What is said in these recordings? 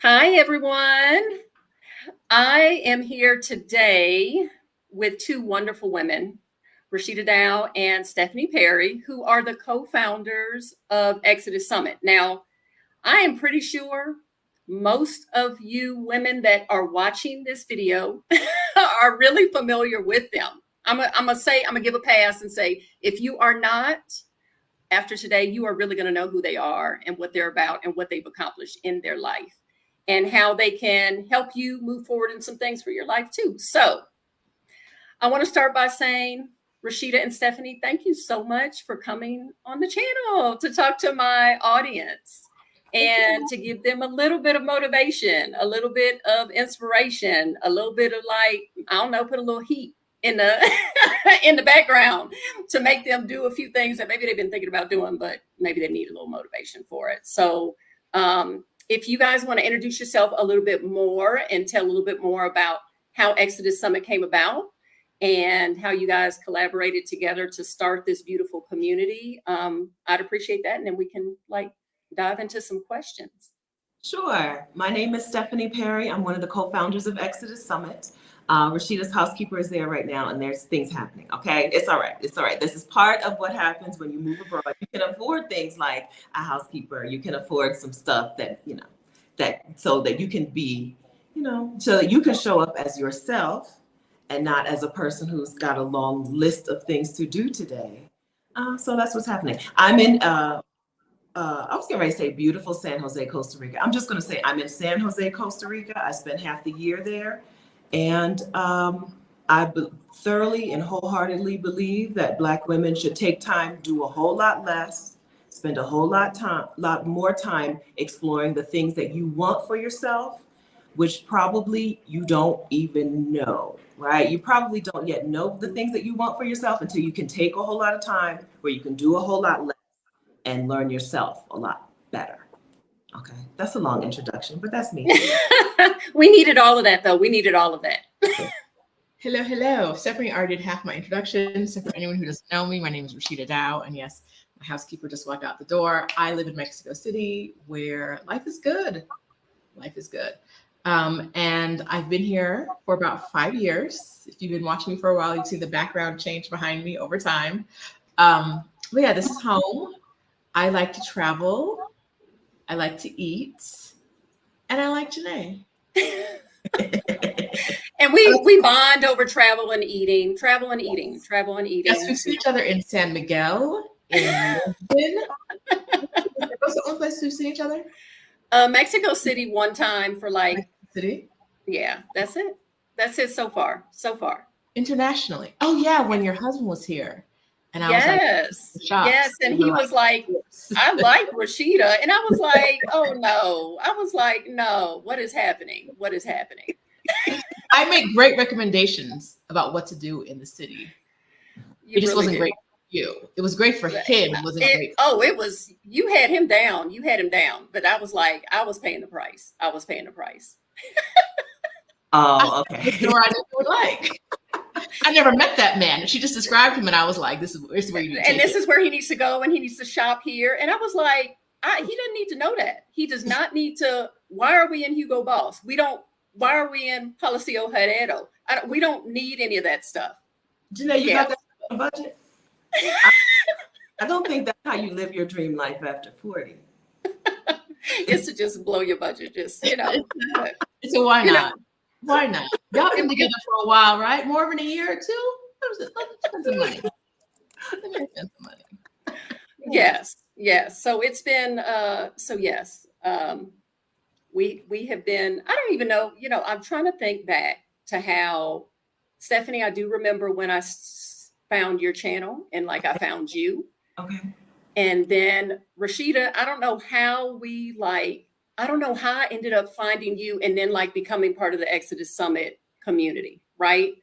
Hi, everyone. I am here today with two wonderful women, Rashida Dow and Stephanie Perry, who are the co-founders of Exodus Summit. Now, I am pretty sure most of you women that are watching this video are really familiar with them. I'm gonna give a pass and say, if you are not, after today, you are really going to know who they are and what they're about and what they've accomplished in their life and how they can help you move forward in some things for your life too. So I want to start by saying, Rashida and Stephanie, thank you so much for coming on the channel to talk to my audience and to give them a little bit of motivation, a little bit of inspiration, a little bit of put a little heat in the in the background to make them do a few things that maybe they've been thinking about doing, but maybe they need a little motivation for it. So if you guys want to introduce yourself a little bit more and tell a little bit more about how Exodus Summit came about and how you guys collaborated together to start this beautiful community, I'd appreciate that. And then we can dive into some questions. Sure. My name is Stephanie Perry. I'm one of the co-founders of Exodus Summit. Rashida's housekeeper is there right now, and there's things happening. Okay, it's all right. It's all right. This is part of what happens when you move abroad. You can afford things like a housekeeper. You can afford some stuff that so that you can be, so that you can show up as yourself and not as a person who's got a long list of things to do today. So that's what's happening. I'm in. I was getting ready to say beautiful San Jose, Costa Rica. I'm just going to say I'm in San Jose, Costa Rica. I spent half the year there. And I thoroughly and wholeheartedly believe that Black women should take time, do a whole lot less, spend a whole lot more time exploring the things that you want for yourself, which probably you don't even know, right? You probably don't yet know the things that you want for yourself until you can take a whole lot of time where you can do a whole lot less and learn yourself a lot better. Okay, that's a long introduction, but that's me. We needed all of that, though. We needed all of that. Hello. Stephanie already did half my introduction. So for anyone who doesn't know me, my name is Rashida Dow. And yes, my housekeeper just walked out the door. I live in Mexico City, where life is good. Life is good. And I've been here for about 5 years. If you've been watching me for a while, you've seen the background change behind me over time. But yeah, this is home. I like to travel. I like to eat. And I like Jenée. And we bond over travel and eating. Yes, we've seen each other in San Miguel, in Lisbon. What's the only place we've seen each other? Mexico City one time for City? Yeah, that's it. That's it so far. Internationally. Oh yeah, when your husband was here. And I was like, yes. And he was like, I like Rashida. And I was like, oh no. I was like, no, what is happening? I make great recommendations about what to do in the city. It just wasn't great for you. It was great for him. It wasn't great. It was, you had him down. But I was like, I was paying the price. Oh, okay. I didn't like. I never met that man. She just described him, and I was like, "This is where you need to." And this is where he needs to go, and he needs to shop here. And I was like, he doesn't need to know that. He does not need to. Why are we in Hugo Boss? Why are we in Palacio Herrero? We don't need any of that stuff. Jenée, you got that on a budget? I don't think that's how you live your dream life after 40. It's to just blow your budget, So why not? Why not? Y'all been together for a while, right? More than a year or two? Let's spend some money. Yes. So it's been, yes. We have been, I don't even know, I'm trying to think back to how, Stephanie, I do remember when I found your channel and I found you. Okay. And then Rashida, I don't know how I ended up finding you and then becoming part of the Exodus Summit community, right?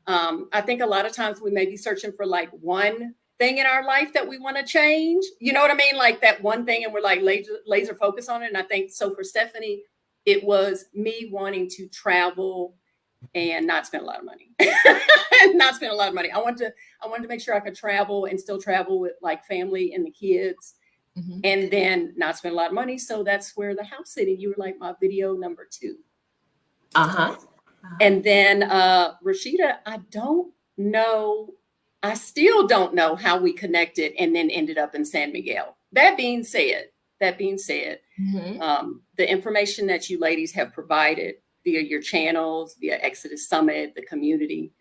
I think a lot of times we may be searching for one thing in our life that we want to change. You know what I mean? That one thing, and we're laser focused on it. And I think so for Stephanie, it was me wanting to travel and not spend a lot of money. I wanted to make sure I could travel and still travel with family and the kids and then not spend a lot of money. So that's where the house sitting, you were like my video number 2. And then Rashida, I still don't know how we connected and then ended up in San Miguel. That being said, the information that you ladies have provided via your channels, via Exodus Summit, the community,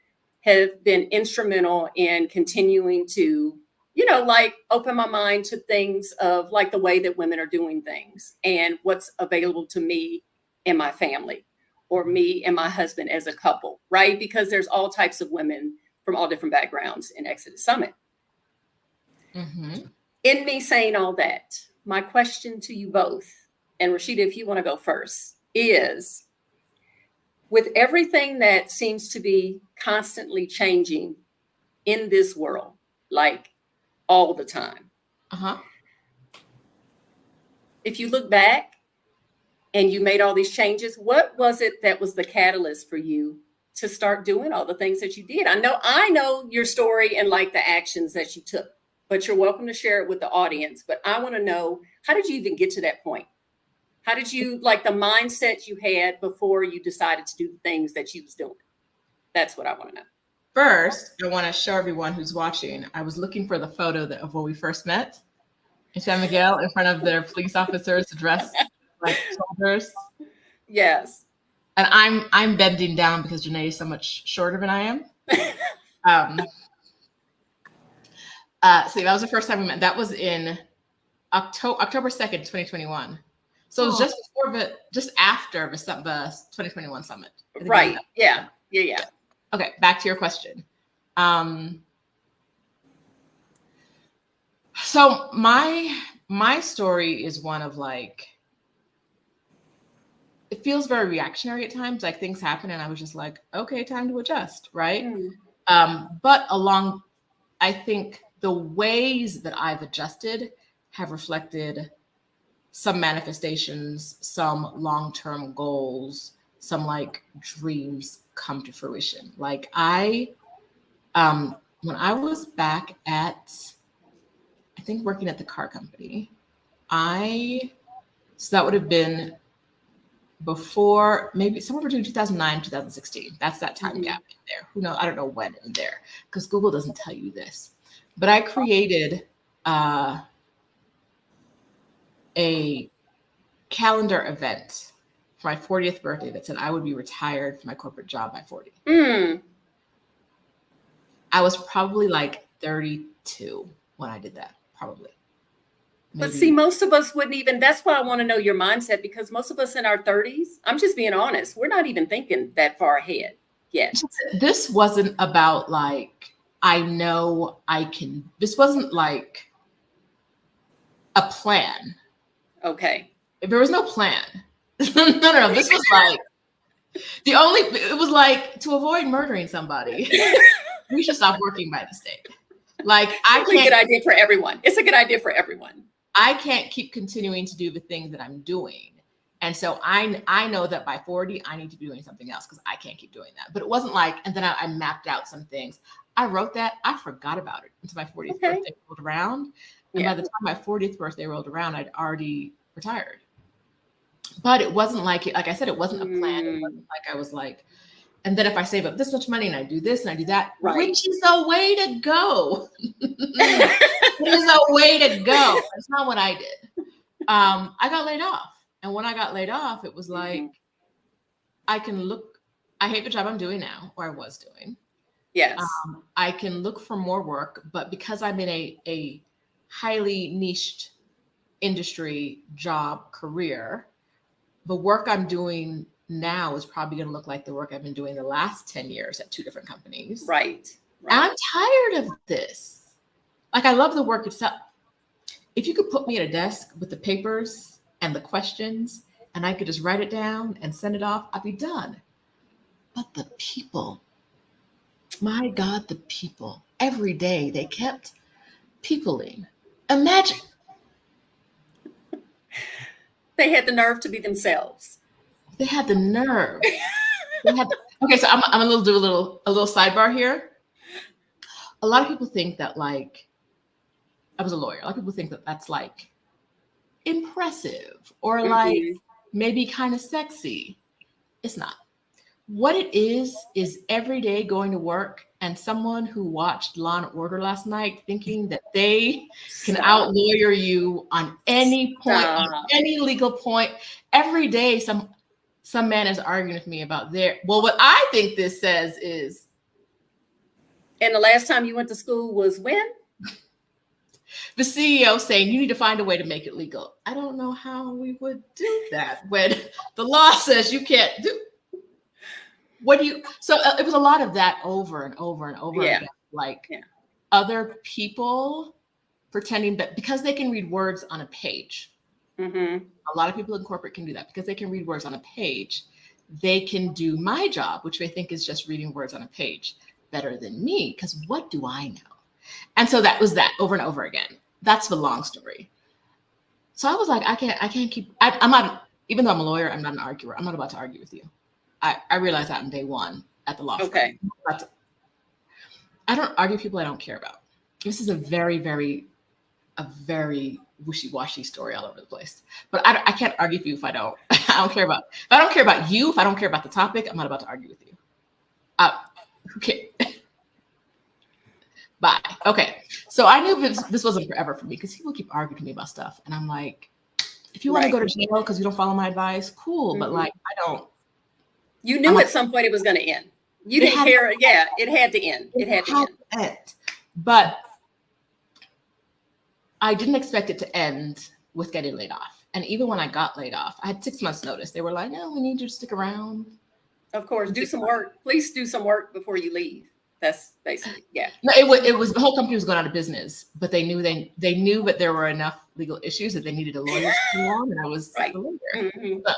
have been instrumental in continuing to, like open my mind to things of like the way that women are doing things and what's available to me and my family, or me and my husband as a couple, right? Because there's all types of women from all different backgrounds in Exodus Summit. In me saying all that, my question to you both, and Rashida, if you want to go first, is with everything that seems to be constantly changing in this world, like all the time, if you look back and you made all these changes, what was it that was the catalyst for you to start doing all the things that you did? I know your story and like the actions that you took, but you're welcome to share it with the audience. But I want to know, how did you even get to that point? How did you, like the mindset you had before you decided to do the things that you was doing? That's what I want to know. First, I want to show everyone who's watching, I was looking for the photo of when we first met in San Miguel in front of their police officers dressed like soldiers. Yes. And I'm bending down because Jenée is so much shorter than I am. So that was the first time we met. That was in October 2nd, 2021. So it was just after the 2021 summit. Right. Yeah. Okay, back to your question. So my story is one of like, it feels very reactionary at times, like things happen and I was just like, okay, time to adjust, right? But I think the ways that I've adjusted have reflected some manifestations, some long-term goals, some like dreams come to fruition. Like when I was back at, I think working at the car company, so that would have been before, maybe somewhere between 2009 and 2016. That's that time gap in there. Who knows? I don't know when in there because Google doesn't tell you this. But I created a calendar event for my 40th birthday that said I would be retired from my corporate job by 40. I was probably like 32 when I did that, probably. But see, most of us wouldn't even, that's why I want to know your mindset, because most of us in our 30s, I'm just being honest, we're not even thinking that far ahead yet. This wasn't about like, I know I can, this wasn't like a plan. Okay. There was no plan. No. This was like, it was like to avoid murdering somebody, we should stop working by the state. Like, it's a good idea for everyone. It's a good idea for everyone. I can't keep continuing to do the thing that I'm doing. And so I know that by 40, I need to be doing something else because I can't keep doing that. But it wasn't like, and then I mapped out some things. I wrote that, I forgot about it until my 40th birthday rolled around. And by the time my 40th birthday rolled around, I'd already retired. But it wasn't like I said, it wasn't a plan. It wasn't like I was like, and then if I save up this much money and I do this and I do that, which is a way to go. It is a way to go. That's not what I did. I got laid off. And when I got laid off, it was like, I hate the job I'm doing now, or I was doing. Yes. I can look for more work, but because I'm in a highly niched industry, job, career, the work I'm doing now is probably going to look like the work I've been doing the last 10 years at 2 different companies. Right. I'm tired of this. Like, I love the work itself. If you could put me at a desk with the papers and the questions, and I could just write it down and send it off, I'd be done. But the people, my God, the people, every day they kept peopling. Imagine. They had the nerve to be themselves. They had the nerve. Okay, so I'm gonna do a little sidebar here. A lot of people think that, like, I was a lawyer. A lot of people think that that's like impressive or like Mhm. maybe kind of sexy. It's not. What it is every day going to work and someone who watched Law and Order last night thinking that they can Stop. out-lawyer you on any point, on Stop. any legal point. Every day, some man is arguing with me about well, what I think this says is, And the last time you went to school was when? the CEO saying you need to find a way to make it legal. I don't know how we would do that when the law says you can't do. So it was a lot of that over and over and over Yeah. again. Like Yeah. other people pretending that because they can read words on a page. Mhm. A lot of people in corporate can do that because they can read words on a page. They can do my job, which they think is just reading words on a page, better than me. Because what do I know? And so that was that over and over again. That's the long story. So I was like, I can't keep. I'm not. Even though I'm a lawyer, I'm not an arguer. I'm not about to argue with you. I realized that on day one at the law firm. Okay. I don't argue with people I don't care about. This is a very wishy-washy story all over the place. But I can't argue with you if I don't. I don't care about. If I don't care about you, if I don't care about the topic, I'm not about to argue with you. Who cares? Bye. Okay. So I knew this wasn't forever for me because people keep arguing to me about stuff, and I'm like, if you want to Right. go to jail because you don't follow my advice, cool. But Mhm. like, I don't. You knew I'm at some point it was going to end. You didn't care. Yeah, it had to end. It had to end. But I didn't expect it to end with getting laid off. And even when I got laid off, I had 6 months notice. They were like, no, we need you to stick around. Of course, do some work. Please do some work before you leave. That's basically, yeah. No, it was the whole company was going out of business, but they knew that there were enough legal issues that they needed a lawyer to come on, and I was Right. the lawyer. Mhm. So,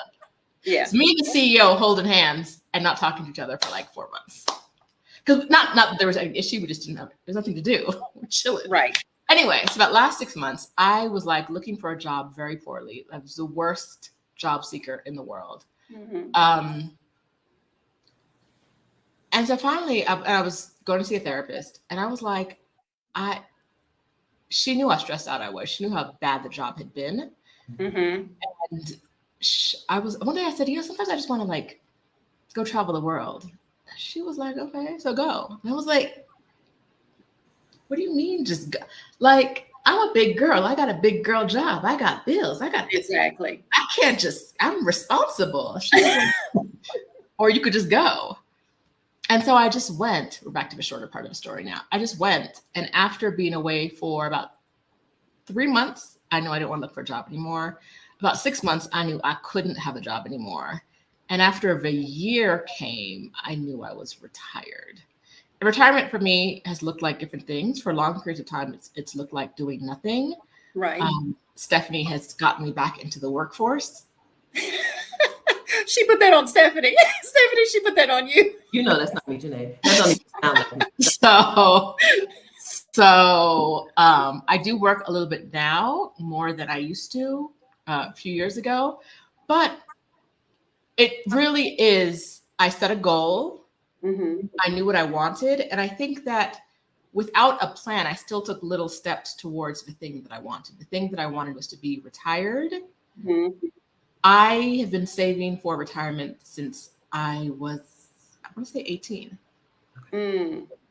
Yeah. it's me and the CEO holding hands and not talking to each other for like 4 months. Because not that there was an issue, we just didn't have. There's nothing to do. We're chilling. Right. Anyway, so that last 6 months, I was like looking for a job very poorly. I was the worst job seeker in the world. Mhm. And so finally, I was going to see a therapist, and I was like, she knew how stressed out I was. She knew how bad the job had been. Mhm. And one day I said, sometimes I just want to like go travel the world. She was like, okay, so go. And I was like, what do you mean just go? Like, I'm a big girl. I got a big girl job. I got bills. Exactly. I can't I'm responsible. She was like, or you could just go. And so I just went. We're back to the shorter part of the story now. I just went. And after being away for about 3 months, I knew I didn't want to look for a job anymore. About 6 months, I knew I couldn't have a job anymore. And after the year came, I knew I was retired. And retirement for me has looked like different things. For long periods of time, it's looked like doing nothing. Right. Stephanie has gotten me back into the workforce. She put that on Stephanie. Stephanie, she put that on you. You know that's not me, Jenee. That don't even sound like me. So I do work a little bit now, more than I used to a few years ago. But it really is, I set a goal. Mm-hmm. I knew what I wanted. And I think that without a plan, I still took little steps towards the thing that I wanted. The thing that I wanted was to be retired. Mm-hmm. I have been saving for retirement since I want to say 18.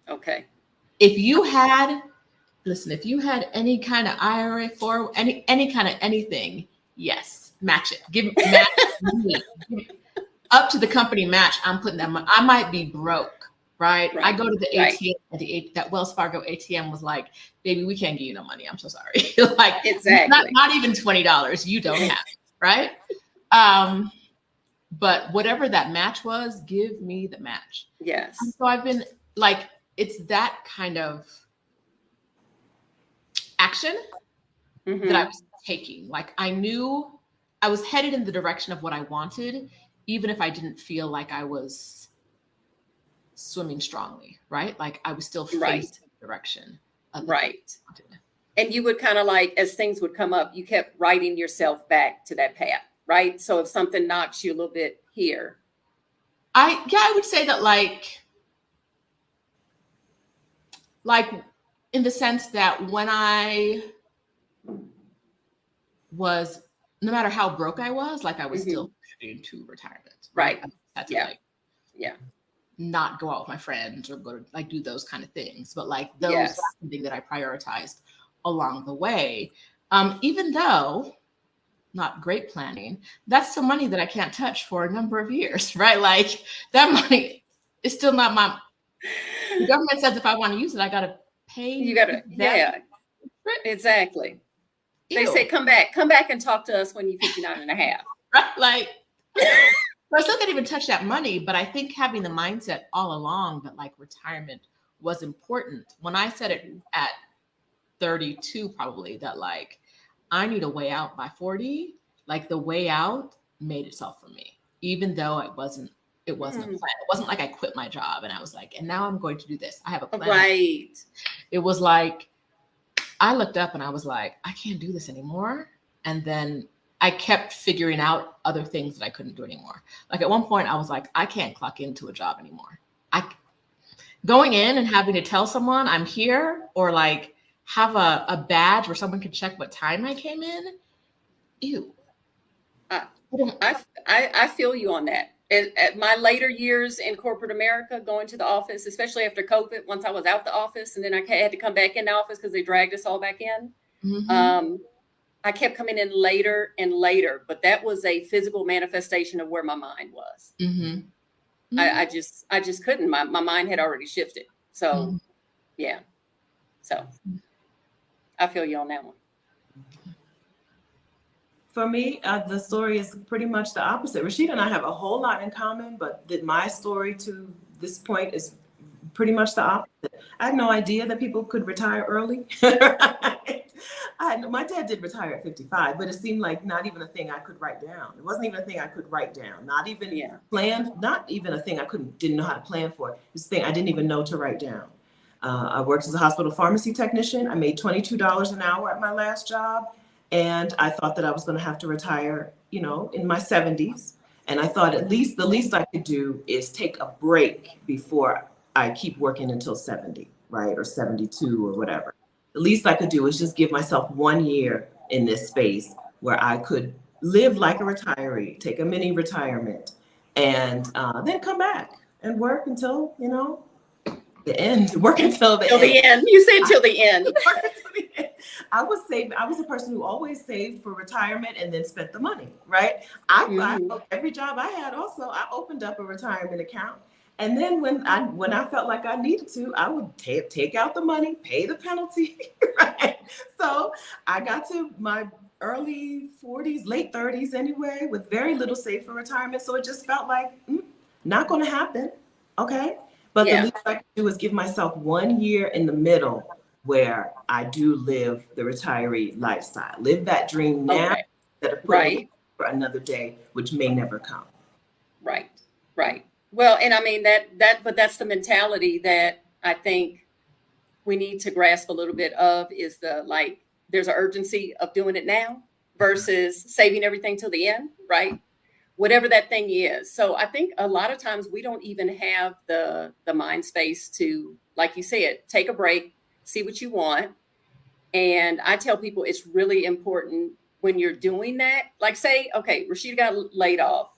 Okay. If you had any kind of IRA for any kind of anything, yes, match it. Match me. Up to the company match. I'm putting that money. I might be broke, right? I go to the ATM and that Wells Fargo ATM was like, baby, we can't give you no money. I'm so sorry. Like, exactly. not even $20. You don't have it, right? But whatever that match was, give me the match. Yes. And so I've been like, it's that kind of action that I was taking. Like, I knew I was headed in the direction of what I wanted, even if I didn't feel like I was swimming strongly, right? Like I was still facing the direction of the thing I wanted. And you would kind of like, as things would come up, you kept writing yourself back to that path, right? So if something knocks you a little bit here. I would say that like in the sense that when I was no matter how broke I was, like I was Mhm. still contributing to retirement. Right. I had to Yeah. like Yeah. not go out with my friends or go to like do those kind of things. But like those Yes. are something that I prioritized along the way. Even though not great planning, that's the money that I can't touch for a number of years, right? Like that money is still not my, the government says if I want to use it, I got to pay. You gotta, that. exactly. They Ew. say, come back and talk to us when you're 59 and a half. Right? Like, I still can't even touch that money, but I think having the mindset all along that like retirement was important. When I said it at 32, probably that like, I need a way out by 40, like the way out made itself for me, even though it wasn't a plan. It wasn't like I quit my job and I was like, and now I'm going to do this. I have a plan. Right. It was like, I looked up and I was like, I can't do this anymore. And then I kept figuring out other things that I couldn't do anymore. Like at one point I was like, I can't clock into a job anymore. Going in and having to tell someone I'm here or like have a badge where someone can check what time I came in. Ew. I feel you on that. At my later years in corporate America, going to the office, especially after COVID, once I was out the office and then I had to come back in the office because they dragged us all back in. Mm-hmm. I kept coming in later and later, but that was a physical manifestation of where my mind was. Mm-hmm. I just couldn't. My mind had already shifted. So, yeah. So, I feel you on that one. For me, the story is pretty much the opposite. Rashida and I have a whole lot in common, but my story to this point is pretty much the opposite. I had no idea that people could retire early. My dad did retire at 55, but it seemed like not even a thing I could write down. It wasn't even a thing I could write down. Not even plan. Not even a thing I didn't know how to plan for. It was a thing I didn't even know to write down. I worked as a hospital pharmacy technician. I made $22 an hour at my last job. And I thought that I was going to have to retire, in my 70s. And I thought at least the least I could do is take a break before I keep working until 70, right? Or 72 or whatever. The least I could do is just give myself 1 year in this space where I could live like a retiree, take a mini retirement, and then come back and work until, the end. Work until the end. You said till the end. I was a person who always saved for retirement and then spent the money, right? Every job I had also, I opened up a retirement account. And then when I felt like I needed to, I would take out the money, pay the penalty, right? So I got to my early 40s, late 30s anyway, with very little saved for retirement. So it just felt like, not going to happen, okay? But the least I could do is give myself 1 year in the middle where I do live the retiree lifestyle, live that dream now instead of putting for another day, which may never come. Right. Well, and I mean but that's the mentality that I think we need to grasp a little bit of is there's an urgency of doing it now versus saving everything till the end, right? Whatever that thing is. So I think a lot of times we don't even have the mind space to, like you said, take a break, see what you want. And I tell people it's really important when you're doing that. Like say, okay, Rashida got laid off.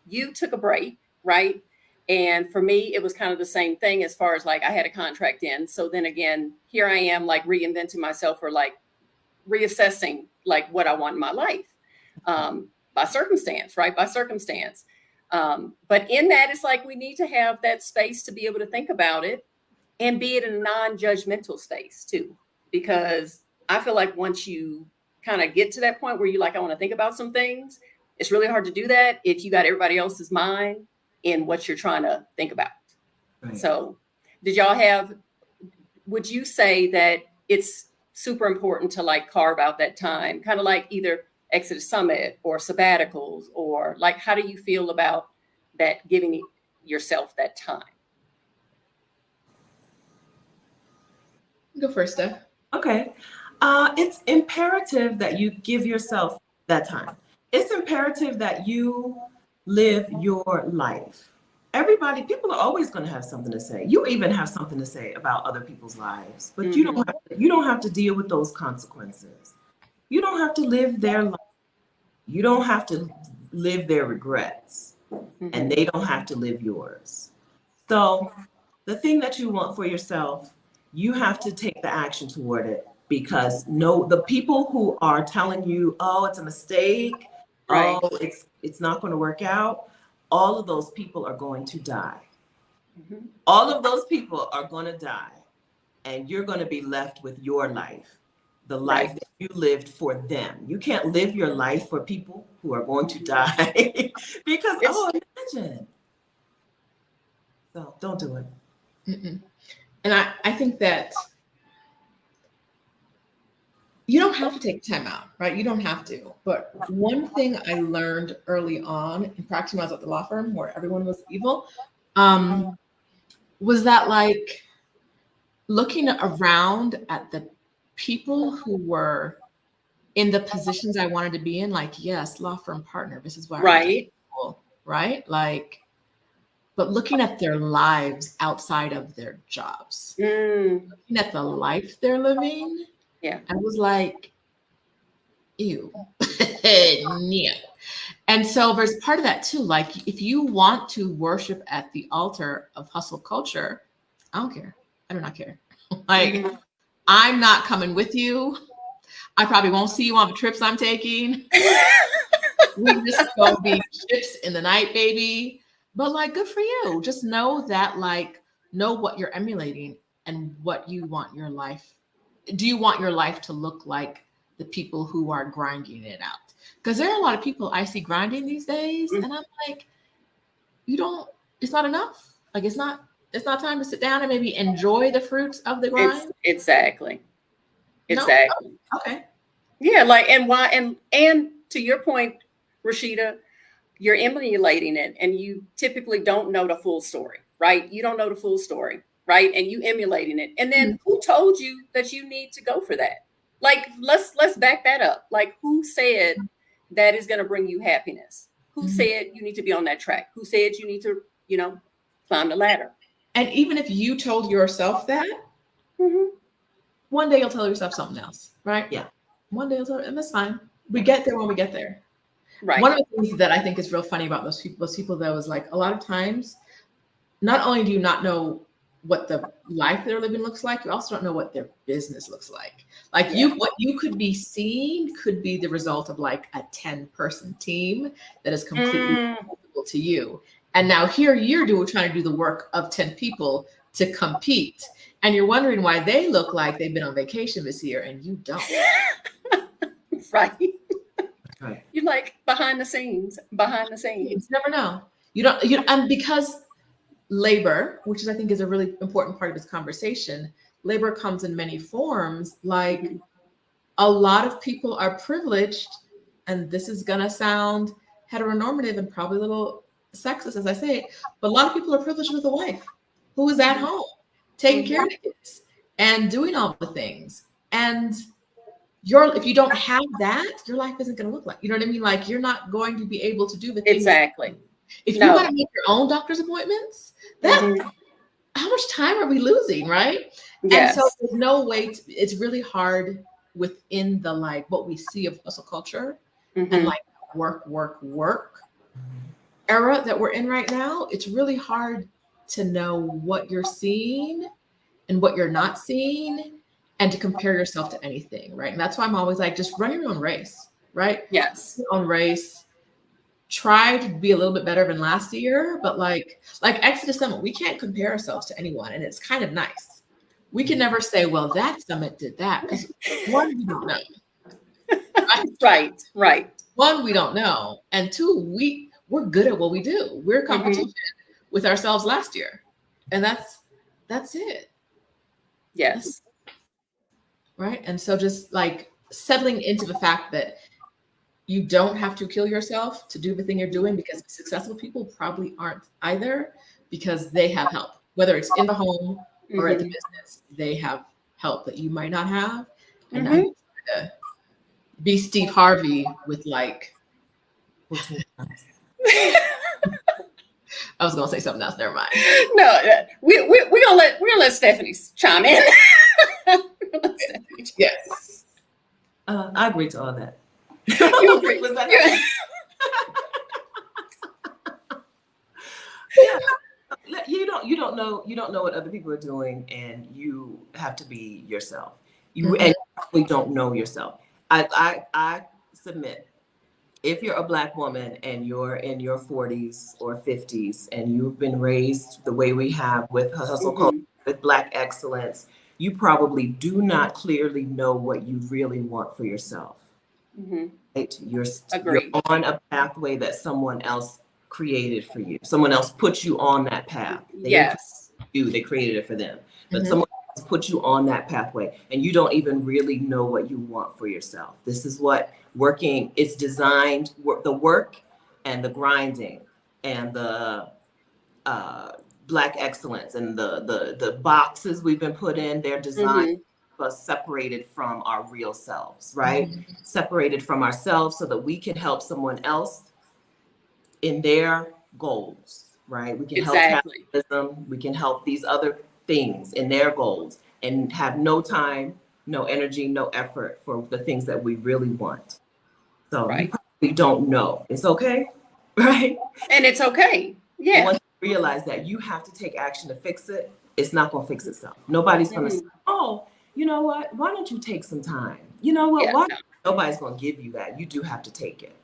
You took a break, right? And for me, it was kind of the same thing as far as like I had a contract in. So then again, here I am like reinventing myself or like reassessing like what I want in my life. By circumstance, right? By circumstance. But in that, it's like we need to have that space to be able to think about it and be it in a non-judgmental space too. Because I feel like once you kind of get to that point where you're like, I want to think about some things, it's really hard to do that if you got everybody else's mind in what you're trying to think about. Right. So would you say that it's super important to like carve out that time, kind of like either Exodus Summit or sabbaticals, or like, how do you feel about that, giving yourself that time? Go first, Steph. Okay. It's imperative that you give yourself that time. It's imperative that you live your life. People are always going to have something to say. You even have something to say about other people's lives, but you don't have to deal with those consequences. You don't have to live their life. You don't have to live their regrets, and they don't have to live yours. So the thing that you want for yourself, you have to take the action toward it, because no, the people who are telling you, oh, it's a mistake, Right. oh, it's not going to work out, all of those people are going to die. Mhm. All of those people are going to die, and you're going to be left with your life, the life Right. that you lived for them. You can't live your life for people who are going to die because, It's oh, imagine. So don't do it. Mm-mm. And I think that you don't have to take time out, right? You don't have to. But one thing I learned early on in practicing when I was at the law firm where everyone was evil, was that like looking around at the people who were in the positions I wanted to be in, like, yes, law firm partner, this is why I went to right. school, right? Like, but looking at their lives outside of their jobs, looking at the life they're living, Yeah. I was like, ew. Yeah. And so there's part of that too. Like, if you want to worship at the altar of hustle culture, I don't care. I do not care. Like, Mhm. I'm not coming with you. I probably won't see you on the trips I'm taking. We just gonna be ships in the night, baby. But like, good for you. Just know that, like, know what you're emulating and what you want your life. Do you want your life to look like the people who are grinding it out? Because there are a lot of people I see grinding these days, and I'm like, you don't. It's not enough. Like, it's not. It's not time to sit down and maybe enjoy the fruits of the It's grind. exactly. No. Exactly. Okay. Yeah, like, and why, and to your point, Rashida, you're emulating it, and you typically don't know the full story, right? You don't know the full story, right? And you emulating it. And then who told you that you need to go for that? Like, let's back that up. Like, who said that is going to bring you happiness? Who Mhm. said you need to be on that track? Who said you need to, climb the ladder? And even if you told yourself that, Mhm. one day you'll tell yourself something else, right? Yeah. One day you'll tell, and that's fine. We get there when we get there. Right. One of the things that I think is real funny about those people though is like a lot of times, not only do you not know what the life they're living looks like, you also don't know what their business looks like. Like Yeah. what you could be seeing could be the result of like a 10-person team that is completely invisible to you. And now here you're trying to do the work of 10 people to compete. And you're wondering why they look like they've been on vacation this year and you don't. Right. Right. You're like behind the scenes, behind the You scenes. never know. And because labor, which is I think is a really important part of this conversation, labor comes in many forms. Like a lot of people are privileged, and this is gonna sound heteronormative and probably a little sexist as I say it, but a lot of people are privileged with a wife who is at home taking care of the kids and doing all the things. And if you don't have that, your life isn't going to look like, you know what I mean? Like you're not going to be able to do the things. Exactly. If you No. got to make your own doctor's appointments, that how much time are we losing, right? And so Yes. there's no way it's really hard within the like what we see of hustle culture and like work era that we're in right now. It's really hard to know what you're seeing and what you're not seeing and to compare yourself to anything, right? And that's why I'm always like, just run your own race, right? Yes. Your own race. Try to be a little bit better than last year, but like Exodus Summit, we can't compare ourselves to anyone, and it's kind of nice. We can never say, well, that summit did that, because one, we don't know. Right. One, we don't know. And two, we're good at what we do. We're competition with ourselves last year. And that's it. Yes. Right. And so just like settling into the fact that you don't have to kill yourself to do the thing you're doing, because successful people probably aren't either, because they have help, whether it's in the home or at the business, they have help that you might not have. And now you try to be Steve Harvey with like, I was gonna say something else. Never mind. No, we're gonna let Stephanie chime in. Yes. I agree to all that. You agree? Was that Yeah. yeah. You don't know what other people are doing, and you have to be yourself. You and you probably don't know yourself. I submit, if you're a Black woman and you're in your 40s or 50s and you've been raised the way we have with hustle culture, with Black excellence, you probably do not clearly know what you really want for yourself. Right? You're Agreed. on a pathway that someone else created for you. Someone else put you on that path. They didn't Yes. create you, they created it for them. But someone else put you on that pathway, and you don't even really know what you want for yourself. This is what working is designed, the work and the grinding and the Black excellence and the boxes we've been put in, they're designed us separated from our real selves, right? Separated from ourselves so that we can help someone else in their goals, right? We can help Exactly. capitalism, we can help these other things in their goals, and have no time, no energy, no effort for the things that we really want. So you Right. probably don't know. It's okay, right? And it's okay. But Yeah. once you realize that you have to take action to fix it, it's not going to fix itself. Nobody's going to say, oh, you know what? Why don't you take some time? You know what? Yeah. Why? Nobody's going to give you that. You do have to take it.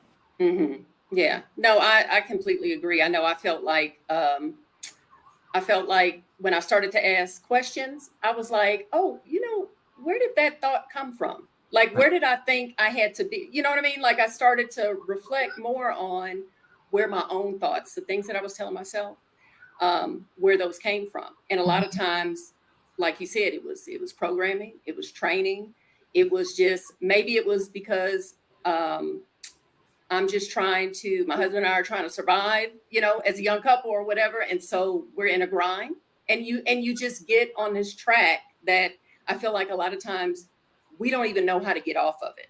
Yeah. No, I completely agree. I know I felt like when I started to ask questions, I was like, oh, where did that thought come from? Like, where did I think I had to be? You know what I mean? Like, I started to reflect more on where my own thoughts, the things that I was telling myself, where those came from. And a lot of times, like you said, it was programming, it was training, it was just, maybe it was because I'm just my husband and I are trying to survive, as a young couple or whatever. And so we're in a grind, and you just get on this track that I feel like a lot of times we don't even know how to get off of it.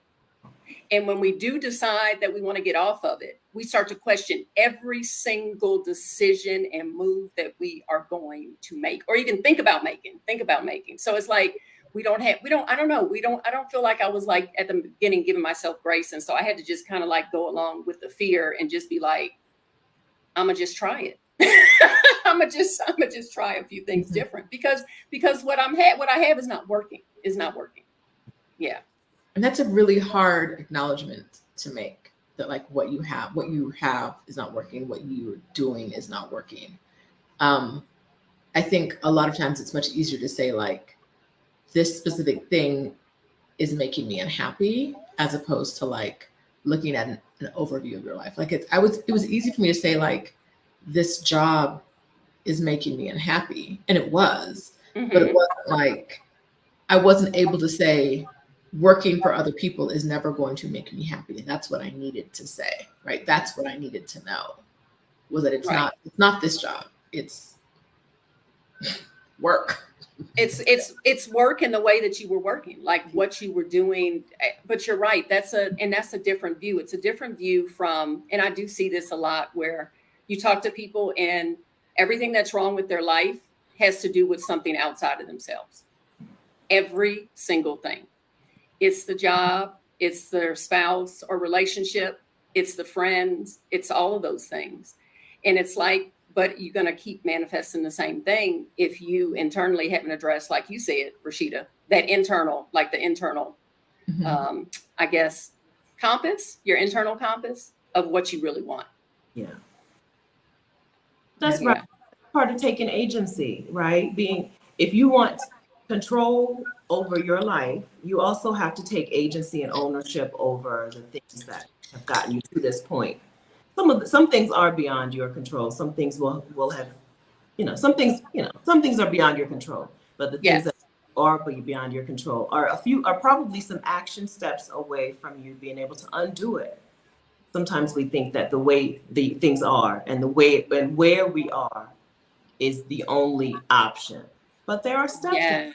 And when we do decide that we want to get off of it, we start to question every single decision and move that we are going to make, or even think about making. So it's like, I don't feel like I was like at the beginning giving myself grace. And so I had to just kind of like go along with the fear and just be like, I'm gonna just try it. I'm gonna just try a few things different because what I have is not working. Yeah. And that's a really hard acknowledgement to make, that like what you have is not working, what you're doing is not working. I think a lot of times it's much easier to say like, this specific thing is making me unhappy, as opposed to like looking at an overview of your life. Like it was easy for me to say like, this job is making me unhappy. And it was, but it wasn't like, I wasn't able to say working for other people is never going to make me happy. And that's what I needed to say, right? That's what I needed to know, was that it's not this job, it's work. It's work in the way that you were working, like what you were doing. But you're right. That's a different view. It's a different view from, and I do see this a lot, where you talk to people and everything that's wrong with their life has to do with something outside of themselves. Every single thing. It's the job, it's their spouse or relationship, it's the friends, it's all of those things. And it's like, but you're going to keep manifesting the same thing if you internally haven't addressed, like you said, Rashida, the internal I guess, your internal compass of what you really want. Yeah. That's right. Part of taking agency, right? If you want control over your life, you also have to take agency and ownership over the things that have gotten you to this point. Some things are beyond your control. Some things will have, some things are beyond your control. But the things that are beyond your control are probably some action steps away from you being able to undo it. Sometimes we think that the way the things are and where we are is the only option. But there are steps that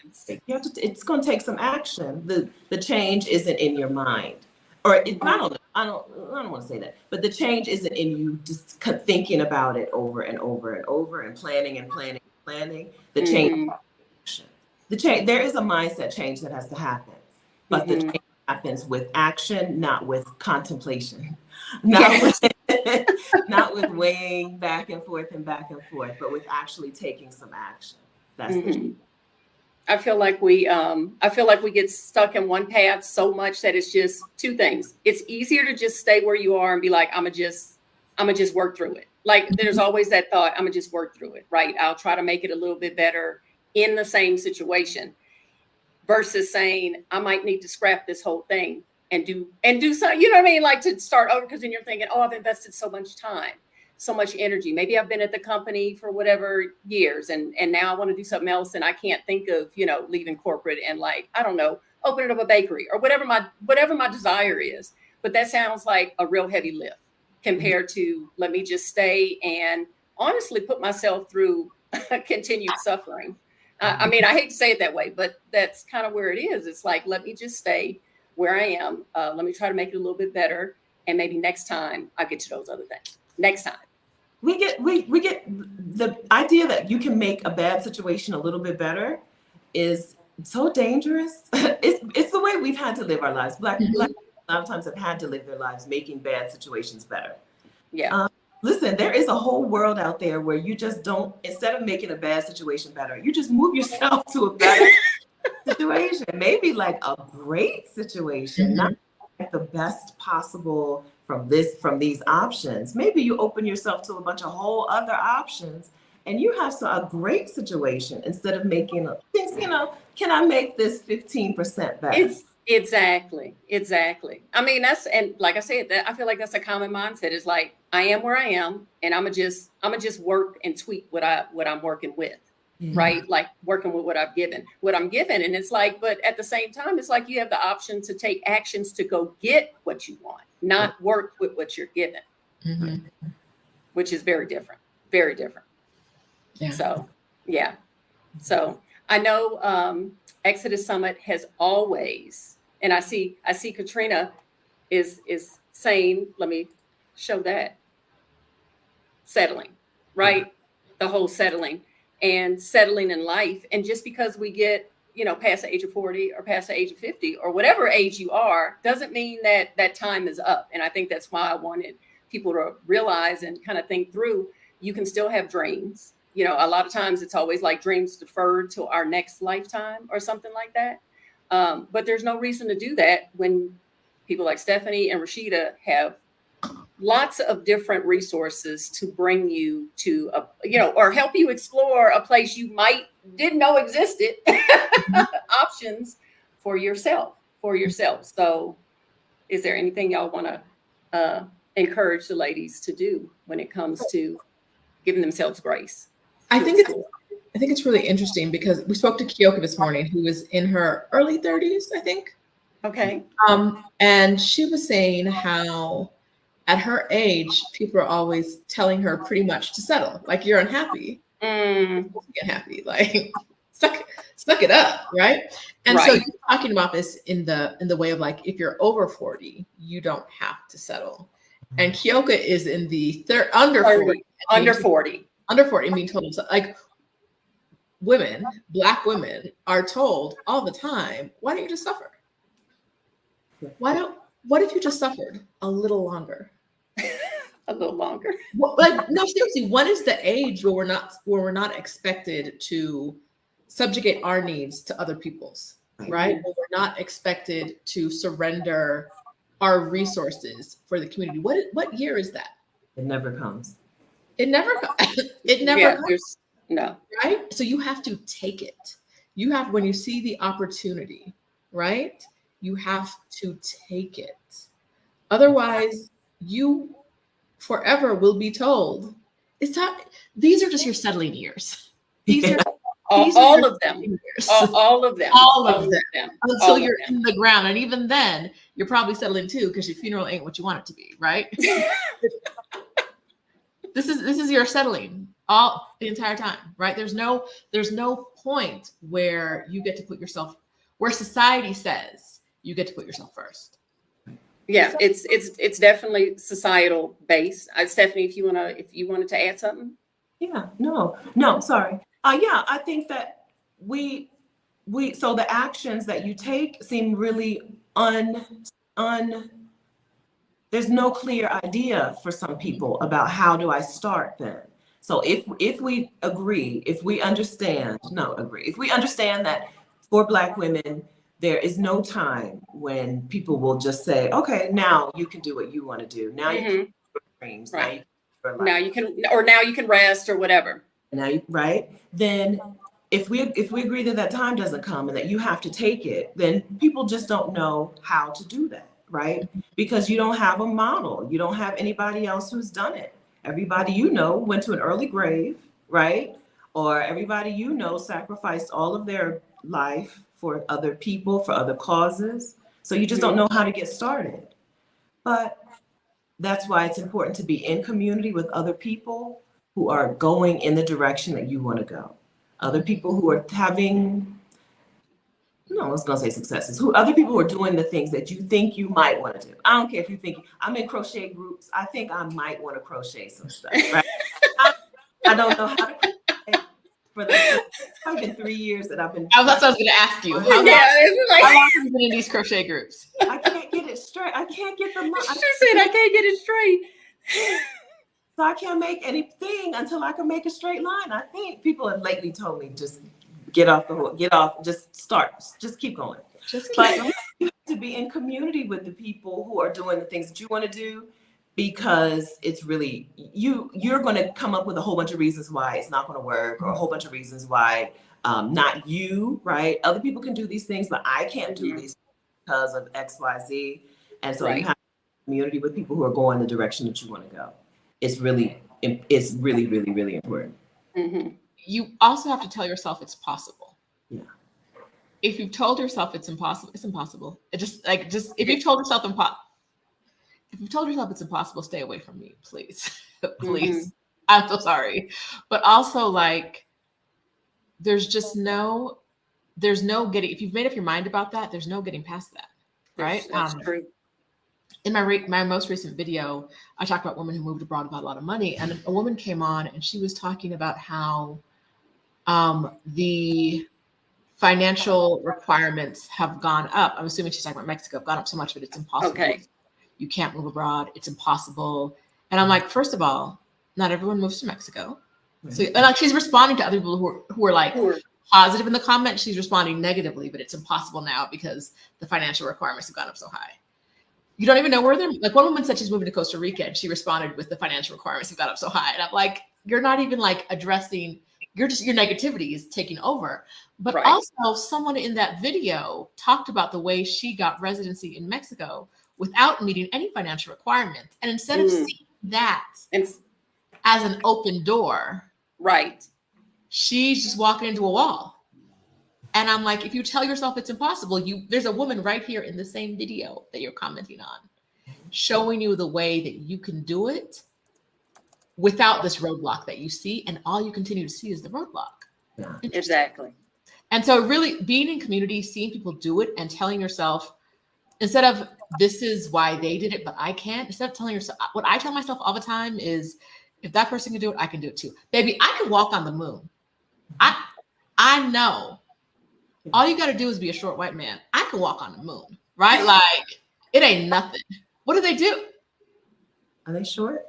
it's going to take some action. The change isn't in your mind, or I don't want to say that, but the change isn't in you just thinking about it over and over and over and planning and planning and planning. The change, there is a mindset change that has to happen, but the change happens with action, not with contemplation, not with, not with weighing back and forth, but with actually taking some action. That's the I feel like we get stuck in one path so much that it's just two things. It's easier to just stay where you are and be like, I'm gonna just work through it. Like there's always that thought, I'm gonna just work through it, right? I'll try to make it a little bit better in the same situation, versus saying I might need to scrap this whole thing and do something, you know what I mean? Like to start over, because then you're thinking, oh, I've invested so much time, so much energy. Maybe I've been at the company for whatever years, and now I want to do something else, and I can't think of, leaving corporate and, like, I don't know, opening up a bakery or whatever my desire is. But that sounds like a real heavy lift compared to let me just stay and honestly put myself through continued suffering. I mean, I hate to say it that way, but that's kind of where it is. It's like, let me just stay where I am. Let me try to make it a little bit better. And maybe next time I get to those other things. Next time. We get the idea that you can make a bad situation a little bit better is so dangerous. It's the way we've had to live our lives. Black people a lot of times have had to live their lives making bad situations better. Yeah. Listen, there is a whole world out there where you just don't, instead of making a bad situation better, you just move yourself to a better situation. Maybe like a great situation, not like the best possible from these options. Maybe you open yourself to a bunch of whole other options and you have a great situation instead of making things, can I make this 15% better? Exactly. I mean, and like I said, that I feel like that's a common mindset. Is like, I am where I am, and I'm gonna just work and tweak what I'm working with, right? Like working with what I'm given. And it's like, but at the same time, it's like you have the option to take actions to go get what you want, not work with what you're given, which is very different. Yeah. So, yeah. So I know Exodus Summit has always, and I see Katrina is saying, let me show that, settling, right? The whole settling in life. And just because we get, past the age of 40 or past the age of 50 or whatever age you are, doesn't mean that time is up. And I think that's why I wanted people to realize and kind of think through, you can still have dreams. A lot of times it's always like dreams deferred to our next lifetime or something like that. But there's no reason to do that when people like Stephanie and Rashida have lots of different resources to bring you to or help you explore a place you didn't know existed, options for yourself. So is there anything y'all want to encourage the ladies to do when it comes to giving themselves grace? I think it's really interesting because we spoke to Kyoka this morning, who was in her early 30s, I think. Okay. And she was saying how at her age, people are always telling her pretty much to settle. Like, you're unhappy. Get happy. Like, suck it up, right? And so you're talking about this in the way of like, if you're over 40, you don't have to settle. And Kyoka is in the under 40. Under 40 and being told, like, Black women are told all the time, why don't you just suffer? What if you just suffered a little longer? A little longer. Like, no, seriously, what is the age where we're not expected to subjugate our needs to other people's, right? Where we're not expected to surrender our resources for the community. What year is that? It never comes. It never comes. No. Right? So you have to take it. When you see the opportunity, right? You have to take it. Otherwise, you forever will be told, these are just your settling years. These are all of them. Until you're in the ground. And even then, you're probably settling too, because your funeral ain't what you want it to be, right? This is your settling all the entire time, right? There's no point where you get to put yourself, where society says you get to put yourself first. Yeah, it's definitely societal based. Stephanie, if you wanted to add something. Yeah, no, sorry. I think that so the actions that you take seem really there's no clear idea for some people about how do I start then. So if we agree, if we understand that for Black women, there is no time when people will just say, okay, now you can do what you want to do. Now you can do your dreams. Now you Right. can do your Now life. you can, or now you can rest or whatever. Now, right? Then if we agree that that time doesn't come and that you have to take it, then people just don't know how to do that, right? Because you don't have a model. You don't have anybody else who's done it. Everybody you know went to an early grave, right? Or everybody you know sacrificed all of their life for other people, for other causes. So you just don't know how to get started. But that's why it's important to be in community with other people who are going in the direction that you want to go. Other people who are having, no, I was gonna say successes. Other people who are doing the things that you think you might want to do. I don't care if you think I'm in crochet groups. I think I might want to crochet some stuff, right? I don't know how to crochet for the probably been 3 years that I've been. That's what I was going to ask you. How long have you been in these crochet groups? I can't get it straight. I can't get the line. She said, I can't get it straight. So I can't make anything until I can make a straight line. I think people have lately told me just get off the hook, just start, just keep going. But you have to be in community with the people who are doing the things that you want to do, because it's really, you're going to come up with a whole bunch of reasons why it's not going to work, or a whole bunch of reasons why not you, right? Other people can do these things, but I can't do these because of X, Y, Z. And so you have a community with people who are going the direction that you want to go. It's really, really, really important. Mm-hmm. You also have to tell yourself it's possible. Yeah. If you've told yourself it's impossible, it's impossible. If you've told yourself it's impossible, stay away from me, please. Please. I'm so sorry. But also, like, there's no getting, if you've made up your mind about that, there's no getting past that. Right? That's true. In my most recent video, I talked about women who moved abroad without a lot of money, and a woman came on and she was talking about how the financial requirements have gone up. I'm assuming she's talking about Mexico, have gone up so much that it's impossible. Okay. You can't move abroad. It's impossible. And I'm like, first of all, not everyone moves to Mexico. So, and like, she's responding to other people who are like positive in the comment. She's responding negatively, but it's impossible now because the financial requirements have gone up so high. You don't even know where they're, like, one woman said she's moving to Costa Rica and she responded with the financial requirements have got up so high. And I'm like, you're not even like addressing, your negativity is taking over. But also someone in that video talked about the way she got residency in Mexico without meeting any financial requirements. And instead of seeing that as an open door, she's just walking into a wall. And I'm like, if you tell yourself it's impossible, there's a woman right here in the same video that you're commenting on, showing you the way that you can do it without this roadblock that you see. And all you continue to see is the roadblock. Yeah. Exactly. And so really being in community, seeing people do it and telling yourself, instead of this is why they did it, but I can't, instead of telling yourself, what I tell myself all the time is, if that person can do it, I can do it too. Baby, I can walk on the moon. I know. All you got to do is be a short white man. I can walk on the moon, right? Like, it ain't nothing. What do they do? Are they short?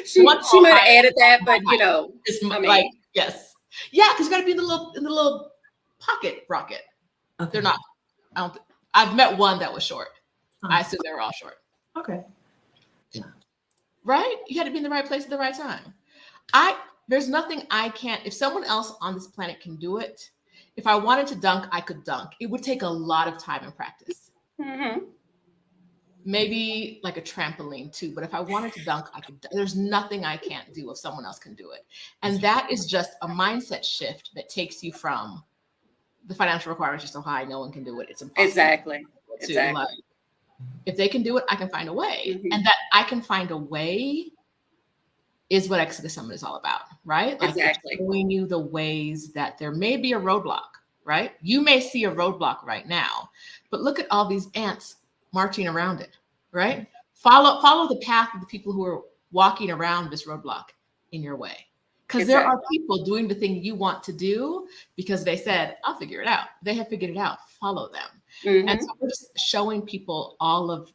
She might have added that, but you know, like, yes. Yeah, because you got to be in the little pocket rocket. Okay. They're not. I've met one that was short. I assume they were all short. Okay. Yeah. Right? You got to be in the right place at the right time. There's nothing I can't, if someone else on this planet can do it, if I wanted to dunk, I could dunk. It would take a lot of time and practice. Maybe like a trampoline too, but if I wanted to dunk, I could. There's nothing I can't do if someone else can do it. And that is just a mindset shift that takes you from the financial requirements are so high, no one can do it. It's impossible. Exactly. Like, if they can do it, I can find a way. And that I can find a way is what Exodus Summit is all about, right? Like, exactly. Showing you the ways that there may be a roadblock, right? You may see a roadblock right now, but look at all these ants marching around it, right? Follow the path of the people who are walking around this roadblock in your way. Because there are people doing the thing you want to do because they said, I'll figure it out. They have figured it out. Follow them. Mm-hmm. And so we're just showing people all of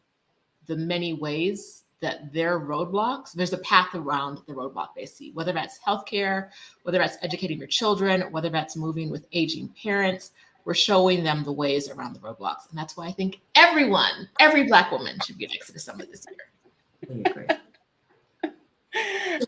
the many ways that their roadblocks, there's a path around the roadblock they see, whether that's healthcare, whether that's educating your children, whether that's moving with aging parents. We're showing them the ways around the roadblocks. And that's why I think every Black woman should be at Exodus Summit this year. I agree.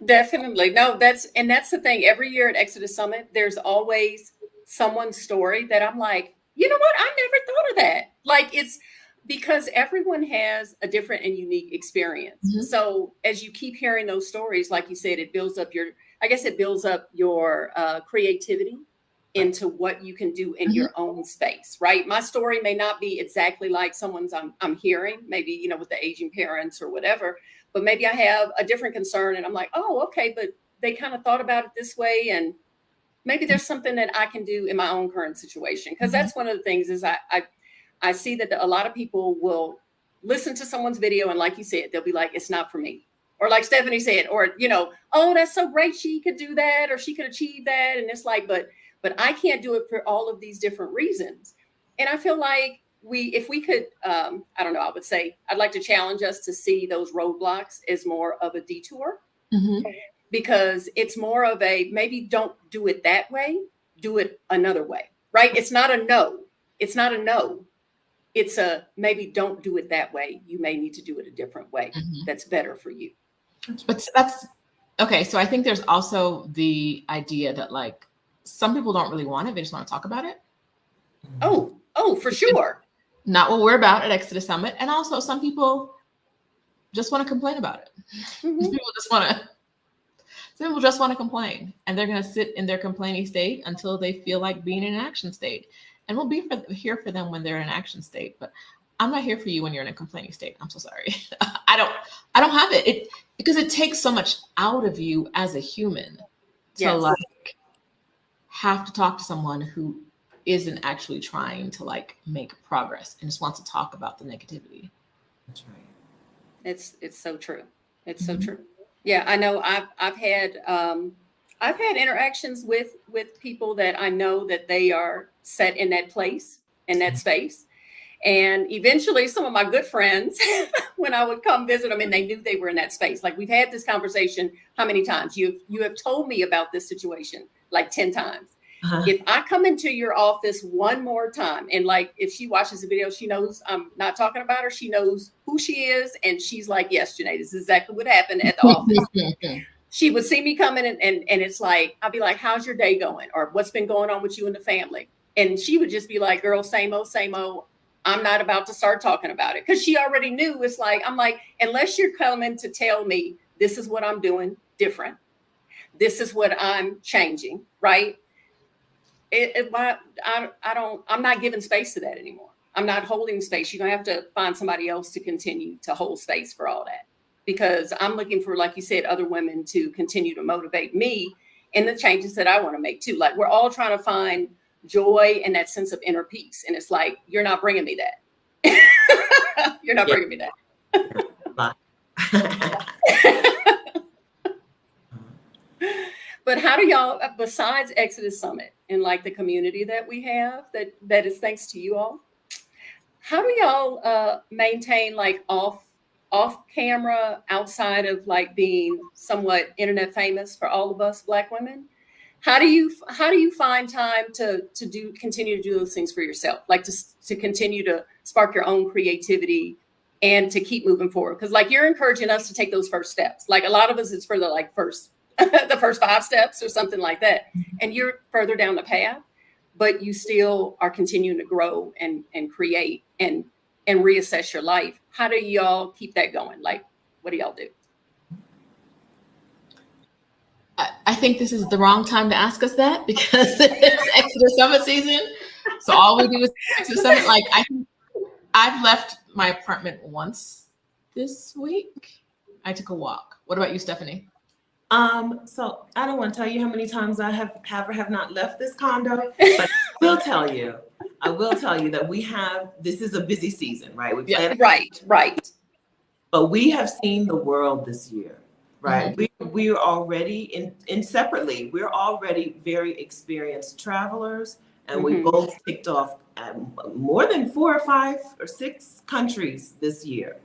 Definitely. No, that's the thing. Every year at Exodus Summit, there's always someone's story that I'm like, you know what? I never thought of that. Like, it's because everyone has a different and unique experience. Mm-hmm. So as you keep hearing those stories, like you said, it builds up your creativity into what you can do in your own space, right? My story may not be exactly like someone's I'm hearing, maybe, you know, with the aging parents or whatever, but maybe I have a different concern and I'm like, oh, okay, but they kind of thought about it this way. And maybe there's something that I can do in my own current situation. Because that's one of the things is I see that a lot of people will listen to someone's video and like you said, they'll be like, it's not for me. Or like Stephanie said, or, you know, oh, that's so great. She could do that or she could achieve that. And it's like, but I can't do it for all of these different reasons. And I feel like if we could, I don't know, I would say, I'd like to challenge us to see those roadblocks as more of a detour, because it's more of a, maybe don't do it that way, do it another way, right? It's not a no. It's not a no. It's a, maybe don't do it that way. You may need to do it a different way. That's better for you. But that's, okay. So I think there's also the idea that like, some people don't really want it. They just want to talk about it. Oh, for sure. Not what we're about at Exodus Summit. And also some people just want to complain about it. Some people just want to complain, and they're going to sit in their complaining state until they feel like being in an action state. And we'll be here for them when they're in an action state, but I'm not here for you when you're in a complaining state. I'm so sorry. I don't have it because it takes so much out of you as a human to like have to talk to someone who isn't actually trying to like make progress and just wants to talk about the negativity. That's right. It's so true. It's so true. Yeah, I know. I've had interactions with people that I know that they are set in that place, in that space. And eventually some of my good friends, when I would come visit them and they knew they were in that space, like we've had this conversation, how many times you have told me about this situation, like 10 times. If I come into your office one more time, and like, if she watches the video, she knows I'm not talking about her. She knows who she is. And she's like, yes, Jenée, this is exactly what happened at the office. She would see me coming and it's like, I'd be like, how's your day going? Or what's been going on with you and the family? And she would just be like, girl, same old, same old. I'm not about to start talking about it. Cause she already knew. It's like, I'm like, unless you're coming to tell me this is what I'm doing this is what I'm changing. Right. I'm not giving space to that anymore. I'm not holding space. You're going to have to find somebody else to continue to hold space for all that, because I'm looking for, like you said, other women to continue to motivate me in the changes that I want to make too. Like we're all trying to find joy and that sense of inner peace. And it's like, you're not bringing me that. You're not bringing me that. But how do y'all, besides Exodus Summit and like the community that we have, that is thanks to you all, how do y'all maintain like off camera, outside of like being somewhat internet famous for all of us Black women? How do you find time to continue to do those things for yourself, like to continue to spark your own creativity and to keep moving forward? Because like you're encouraging us to take those first steps. Like a lot of us, it's for the like the first 5 steps or something like that. And you're further down the path, but you still are continuing to grow and create and reassess your life. How do y'all keep that going? Like, what do y'all do? I think this is the wrong time to ask us that, because it's Exodus Summit season. So all we do is Exodus Summit. Like I've left my apartment once this week. I took a walk. What about you, Stephanie? So I don't want to tell you how many times I have not left this condo, but I will tell you that this is a busy season, right? Right. But we have seen the world this year. right? We are already in separately. We're already very experienced travelers, and we both ticked off more than 4 or 5 or 6 countries this year.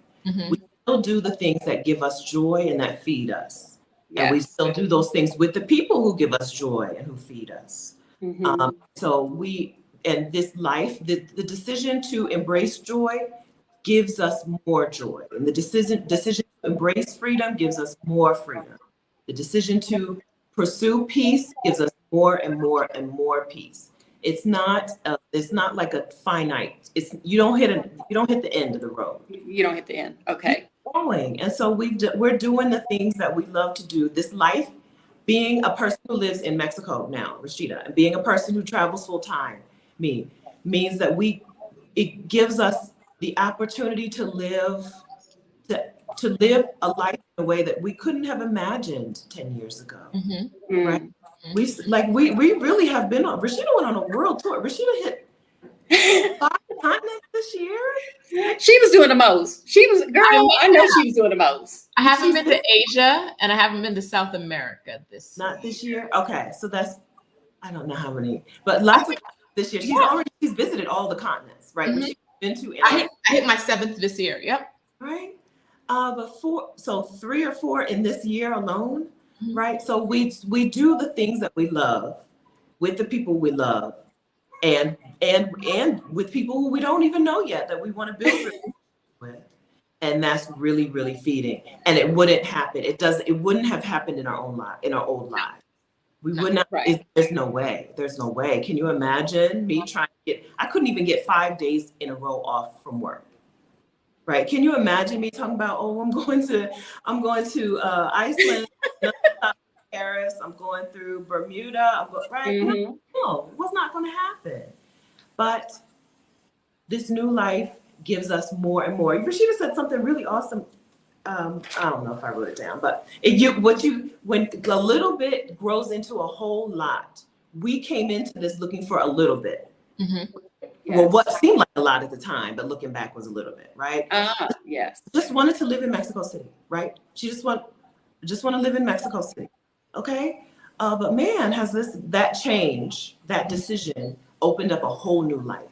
We still do the things that give us joy and that feed us, and we still do those things with the people who give us joy and who feed us. So we, and this life, the decision to embrace joy gives us more joy. And the decision to embrace freedom gives us more freedom. The decision to pursue peace gives us more and more and more peace. It's not like a finite. It's you don't hit the end of the road. You don't hit the end. Okay. Keep going. And so we're doing the things that we love to do. This life, being a person who lives in Mexico now, Rashida, and being a person who travels full time, means that it gives us the opportunity to live a life in a way that we couldn't have imagined 10 years ago. Right? We really have been on. Rashida went on a world tour. Rashida hit 5 continents this year. She was doing the most. She was, girl, I know she was doing the most. I haven't been to Asia and I haven't been to South America Not this year. Okay, so that's, I don't know how many, but lots of this year. She's visited all the continents, right? She's been to. I hit my 7th this year. Yep. Right. But 3 or 4 in this year alone, right? So we do the things that we love with the people we love, and with people who we don't even know yet that we want to build relationships with, and that's really, really feeding. And it wouldn't happen. It wouldn't have happened in our old lives. We would not. Right. There's no way. There's no way. Can you imagine me trying to I couldn't even get 5 days in a row off from work. Right? Can you imagine me talking about, oh, I'm going to Iceland, Paris, I'm going through Bermuda, right? No, it was not going to happen. But this new life gives us more and more. Rashida said something really awesome. I don't know if I wrote it down, but when a little bit grows into a whole lot, we came into this looking for a little bit. Well, what seemed like a lot at the time, but looking back was a little bit, right? Yes. Just wanted to live in Mexico City, right? She just want to live in Mexico City, okay? But man, has that change, that decision, opened up a whole new life,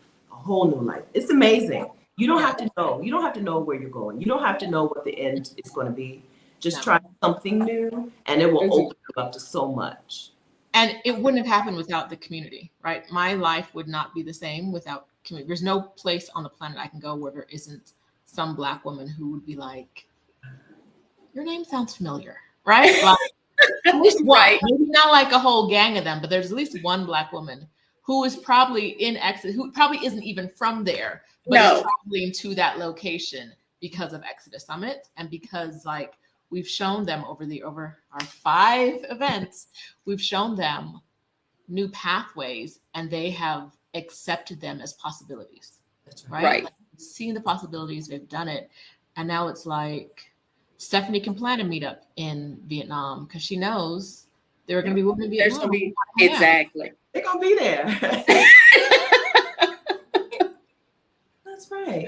It's amazing. You don't have to know. You don't have to know where you're going. You don't have to know what the end is going to be. Just try something new, and it will open you up to so much. And it wouldn't have happened without the community, right? My life would not be the same without community. There's no place on the planet I can go where there isn't some Black woman who would be like, your name sounds familiar, right? Like, at least one. Right. Maybe not like a whole gang of them, but there's at least one Black woman who is probably in Exodus, who probably isn't even from there, but is traveling to that location because of Exodus Summit, and because like we've shown them over our 5 events, we've shown them new pathways, and they have accepted them as possibilities. That's right? Like, seeing the possibilities, they've done it, and now it's like Stephanie can plan a meetup in Vietnam because she knows there are going to be women in Vietnam. There's going to be exactly. They're going to be there. That's right.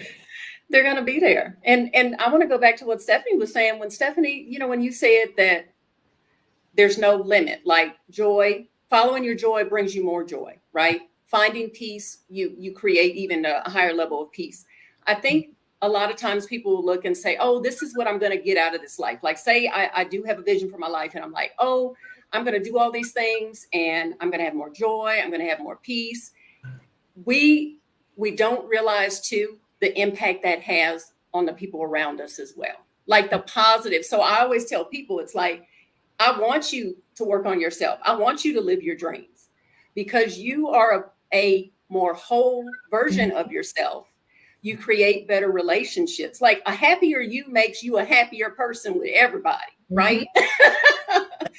They're going to be there. And I want to go back to what Stephanie was saying. When Stephanie, when you said that there's no limit, like joy, following your joy brings you more joy, right? Finding peace, you create even a higher level of peace. I think a lot of times people will look and say, oh, this is what I'm going to get out of this life. Like say I do have a vision for my life, and I'm like, oh, I'm going to do all these things and I'm going to have more joy. I'm going to have more peace. We don't realize too, the impact that has on the people around us as well. Like the positive. So I always tell people, it's like, I want you to work on yourself. I want you to live your dreams, because you are a more whole version of yourself. You create better relationships. Like a happier you makes you a happier person with everybody, right?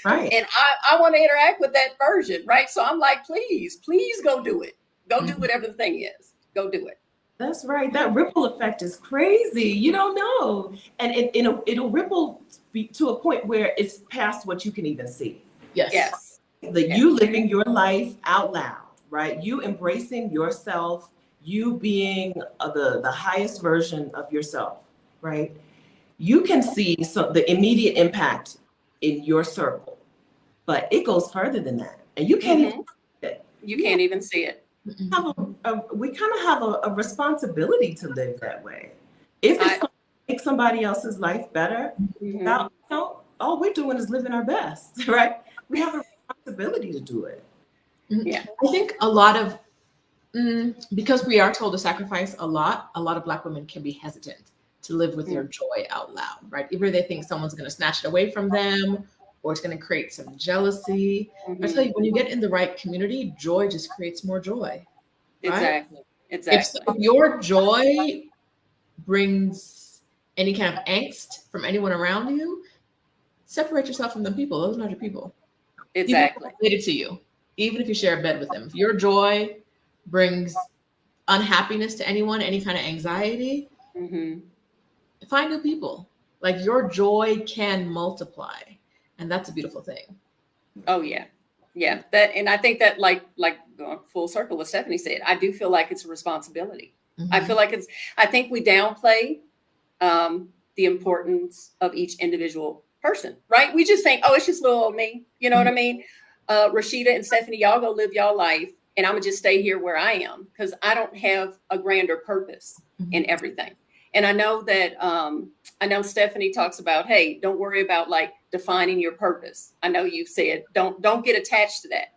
Right. And I want to interact with that version, right? So I'm like, please go do it. Go do whatever the thing is. Go do it. That's right. That ripple effect is crazy. You don't know. And it'll ripple to a point where it's past what you can even see. Yes. You living your life out loud, right? You embracing yourself, you being the highest version of yourself, right? You can see the immediate impact in your circle, but it goes further than that, and you can't even see it. You can't even see it. We kind of have a responsibility to live that way. If it's going to make somebody else's life better, all we're doing is living our best, right? We have a responsibility to do it. Yeah, I think a lot of, because we are told to sacrifice a lot of Black women can be hesitant to live with their joy out loud, right? Either they think someone's going to snatch it away from them, or it's going to create some jealousy. I tell you, when you get in the right community, joy just creates more joy. Right? Exactly. If your joy brings any kind of angst from anyone around you, separate yourself from them people. Those are not your people. Exactly. Even related to you, even if you share a bed with them. If your joy brings unhappiness to anyone, any kind of anxiety, find new people. Like, your joy can multiply, and that's a beautiful thing. Oh yeah, yeah. That, and I think that like full circle, what Stephanie said, I do feel like it's a responsibility. I feel like I think we downplay the importance of each individual person, right? We just think, oh, it's just little old me. You know what I mean? Rashida and Stephanie, y'all go live y'all life, and I'm gonna just stay here where I am because I don't have a grander purpose in everything. And I know that I know Stephanie talks about, hey, don't worry about like defining your purpose. I know you said don't get attached to that,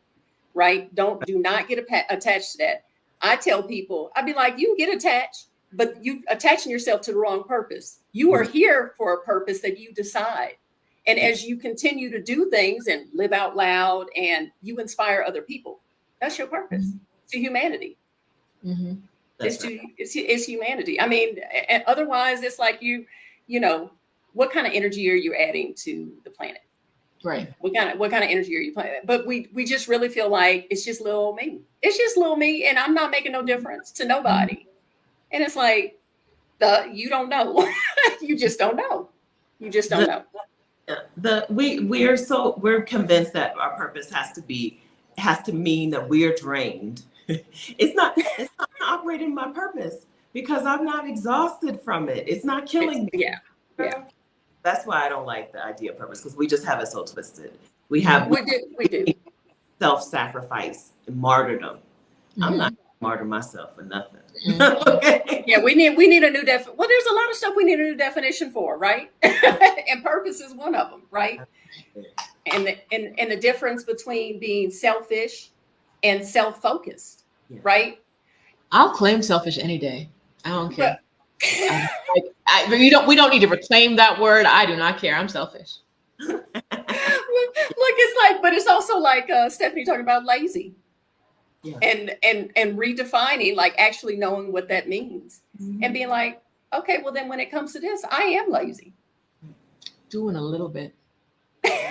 right? Do not get attached to that. I tell people, I'd be like, you get attached, but you attaching yourself to the wrong purpose. You are here for a purpose that you decide. And as you continue to do things and live out loud and you inspire other people, that's your purpose to humanity. It's humanity. I mean, and otherwise it's like you know, what kind of energy are you adding to the planet? Right. What kind of energy are you playing? But we just really feel like it's just little me. It's just little me, and I'm not making no difference to nobody. And it's like, you don't know. You just don't know. You just don't know. We're convinced that our purpose has to mean that we're drained. It's not operating my purpose because I'm not exhausted from it. It's not killing me. Yeah. That's why I don't like the idea of purpose, because we just have it so twisted. We do self-sacrifice and martyrdom. I'm not martyr myself for nothing. Okay? Yeah, we need a new definition. Well, there's a lot of stuff we need a new definition for, right? And purpose is one of them, right? And the difference between being selfish and self-focused, right? I'll claim selfish any day. I don't care. We don't need to reclaim that word. I do not care. I'm selfish. Look, it's like, but it's also like Stephanie talking about lazy. Yeah. And redefining, like actually knowing what that means and being like, okay, well then when it comes to this, I am lazy. Doing a little bit.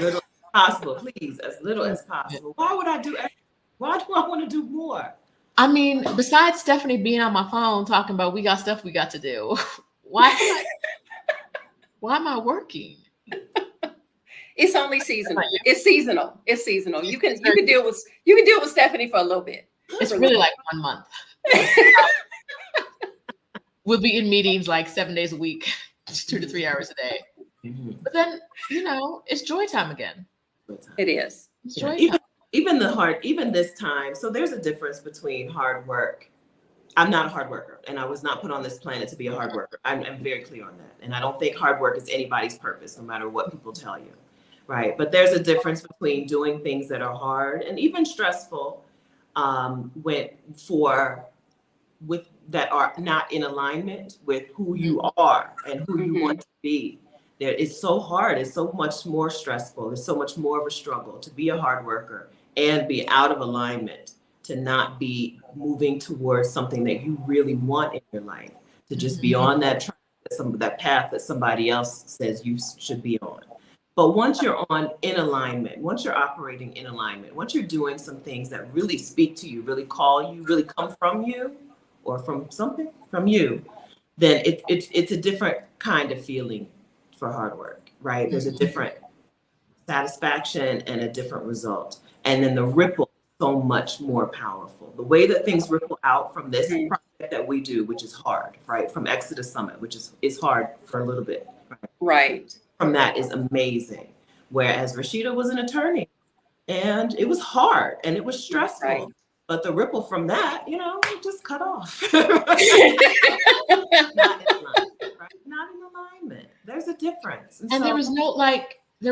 Little as possible, please, as little as possible. Why would I do? Why do I want to do more? I mean, besides Stephanie being on my phone talking about we got stuff we got to do, why am I working? It's only seasonal. It's seasonal. It's seasonal. You can deal with Stephanie for a little bit. It's really like 1 month. We'll be in meetings like 7 days a week, 2 to 3 hours a day. But then, it's joy time again. It is. It's joy time. Even this time. So there's a difference between hard work. I'm not a hard worker, and I was not put on this planet to be a hard worker. I'm very clear on that. And I don't think hard work is anybody's purpose, no matter what people tell you. Right. But there's a difference between doing things that are hard and even stressful that are not in alignment with who you are and who you want to be. It's so hard. It's so much more stressful. It's so much more of a struggle to be a hard worker and be out of alignment, to not be moving towards something that you really want in your life, to just be on that track, that path that somebody else says you should be on. But once you're in alignment, once you're operating in alignment, once you're doing some things that really speak to you, really call you, really come from you, or from something from you, then it's a different kind of feeling for hard work, right? There's a different satisfaction and a different result. And then the ripple is so much more powerful. The way that things ripple out from this project that we do, which is hard, right? From Exodus Summit, which is hard for a little bit. Right. From that is amazing. Whereas Rashida was an attorney, and it was hard and it was stressful. Right. But the ripple from that, it just cut off. Not in alignment. There's a difference. And there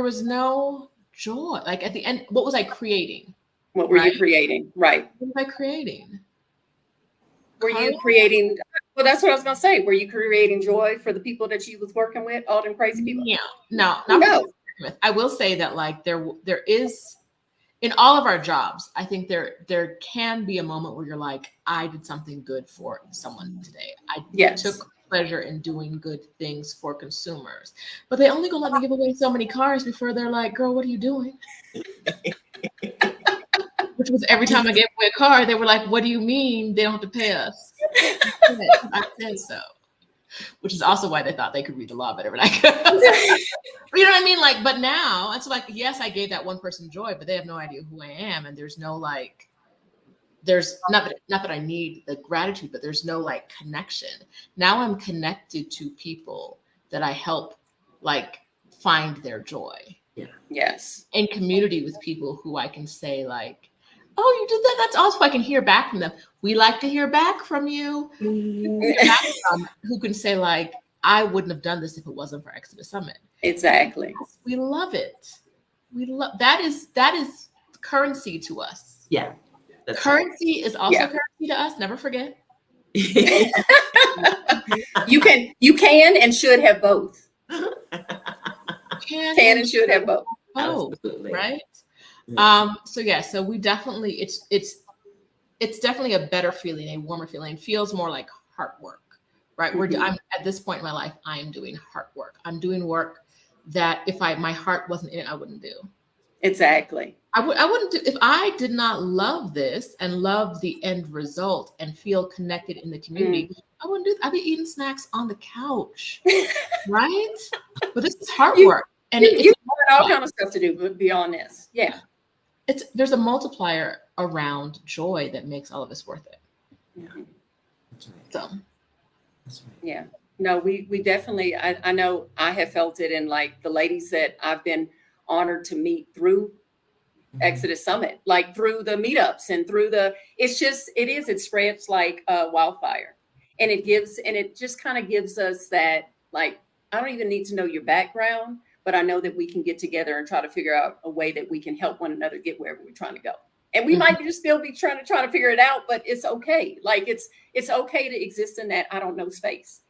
was no joy. Like at the end, what was I creating? What were you creating? Right. What was I creating? Were you creating? Well, that's what I was going to say. Were you creating joy for the people that you was working with, all them crazy people? Yeah, no. I will say that like there is, in all of our jobs, I think there can be a moment where you're like, I did something good for someone today. I took pleasure in doing good things for consumers, but they only gonna let me give away so many cars before they're like, girl, what are you doing? Which was every time I gave away a car, they were like, what do you mean they don't have to pay us? I said so. Which is also why they thought they could read the law better than I could. You know what I mean? Like, but now it's like, yes, I gave that one person joy, but they have no idea who I am. And there's no like, there's not that I need the gratitude, but there's no like connection. Now I'm connected to people that I help like find their joy. Yeah. Yes. In community with people who I can say like, oh, you did that. That's awesome. I can hear back from them. We like to hear back from you. Who can say like, I wouldn't have done this if it wasn't for Exodus Summit. Exactly. We love it. We love that is currency to us. Yeah. Currency is also currency to us. Never forget. You can and should have both. Can and should have both. Absolutely. Right. So we definitely, it's definitely a better feeling, a warmer feeling. It feels more like heart work, right? Mm-hmm. I'm at this point in my life, I am doing heart work. I'm doing work that if my heart wasn't in it, I wouldn't do. Exactly. I wouldn't do if I did not love this and love the end result and feel connected in the community. I wouldn't do. I'd be eating snacks on the couch, right? But this is heart work, and you got all kind of stuff to do beyond this. Yeah. There's a multiplier around joy that makes all of this worth it. Yeah. That's right. So, That's right. Yeah. No, we definitely, I know I have felt it in like the ladies that I've been honored to meet through Exodus Summit, like through the meetups and through it spreads like wildfire. And it just kind of gives us that, like, I don't even need to know your background, but I know that we can get together and try to figure out a way that we can help one another get wherever we're trying to go. And we might just still be trying to figure it out, but it's okay. Like it's okay to exist in that I don't know space.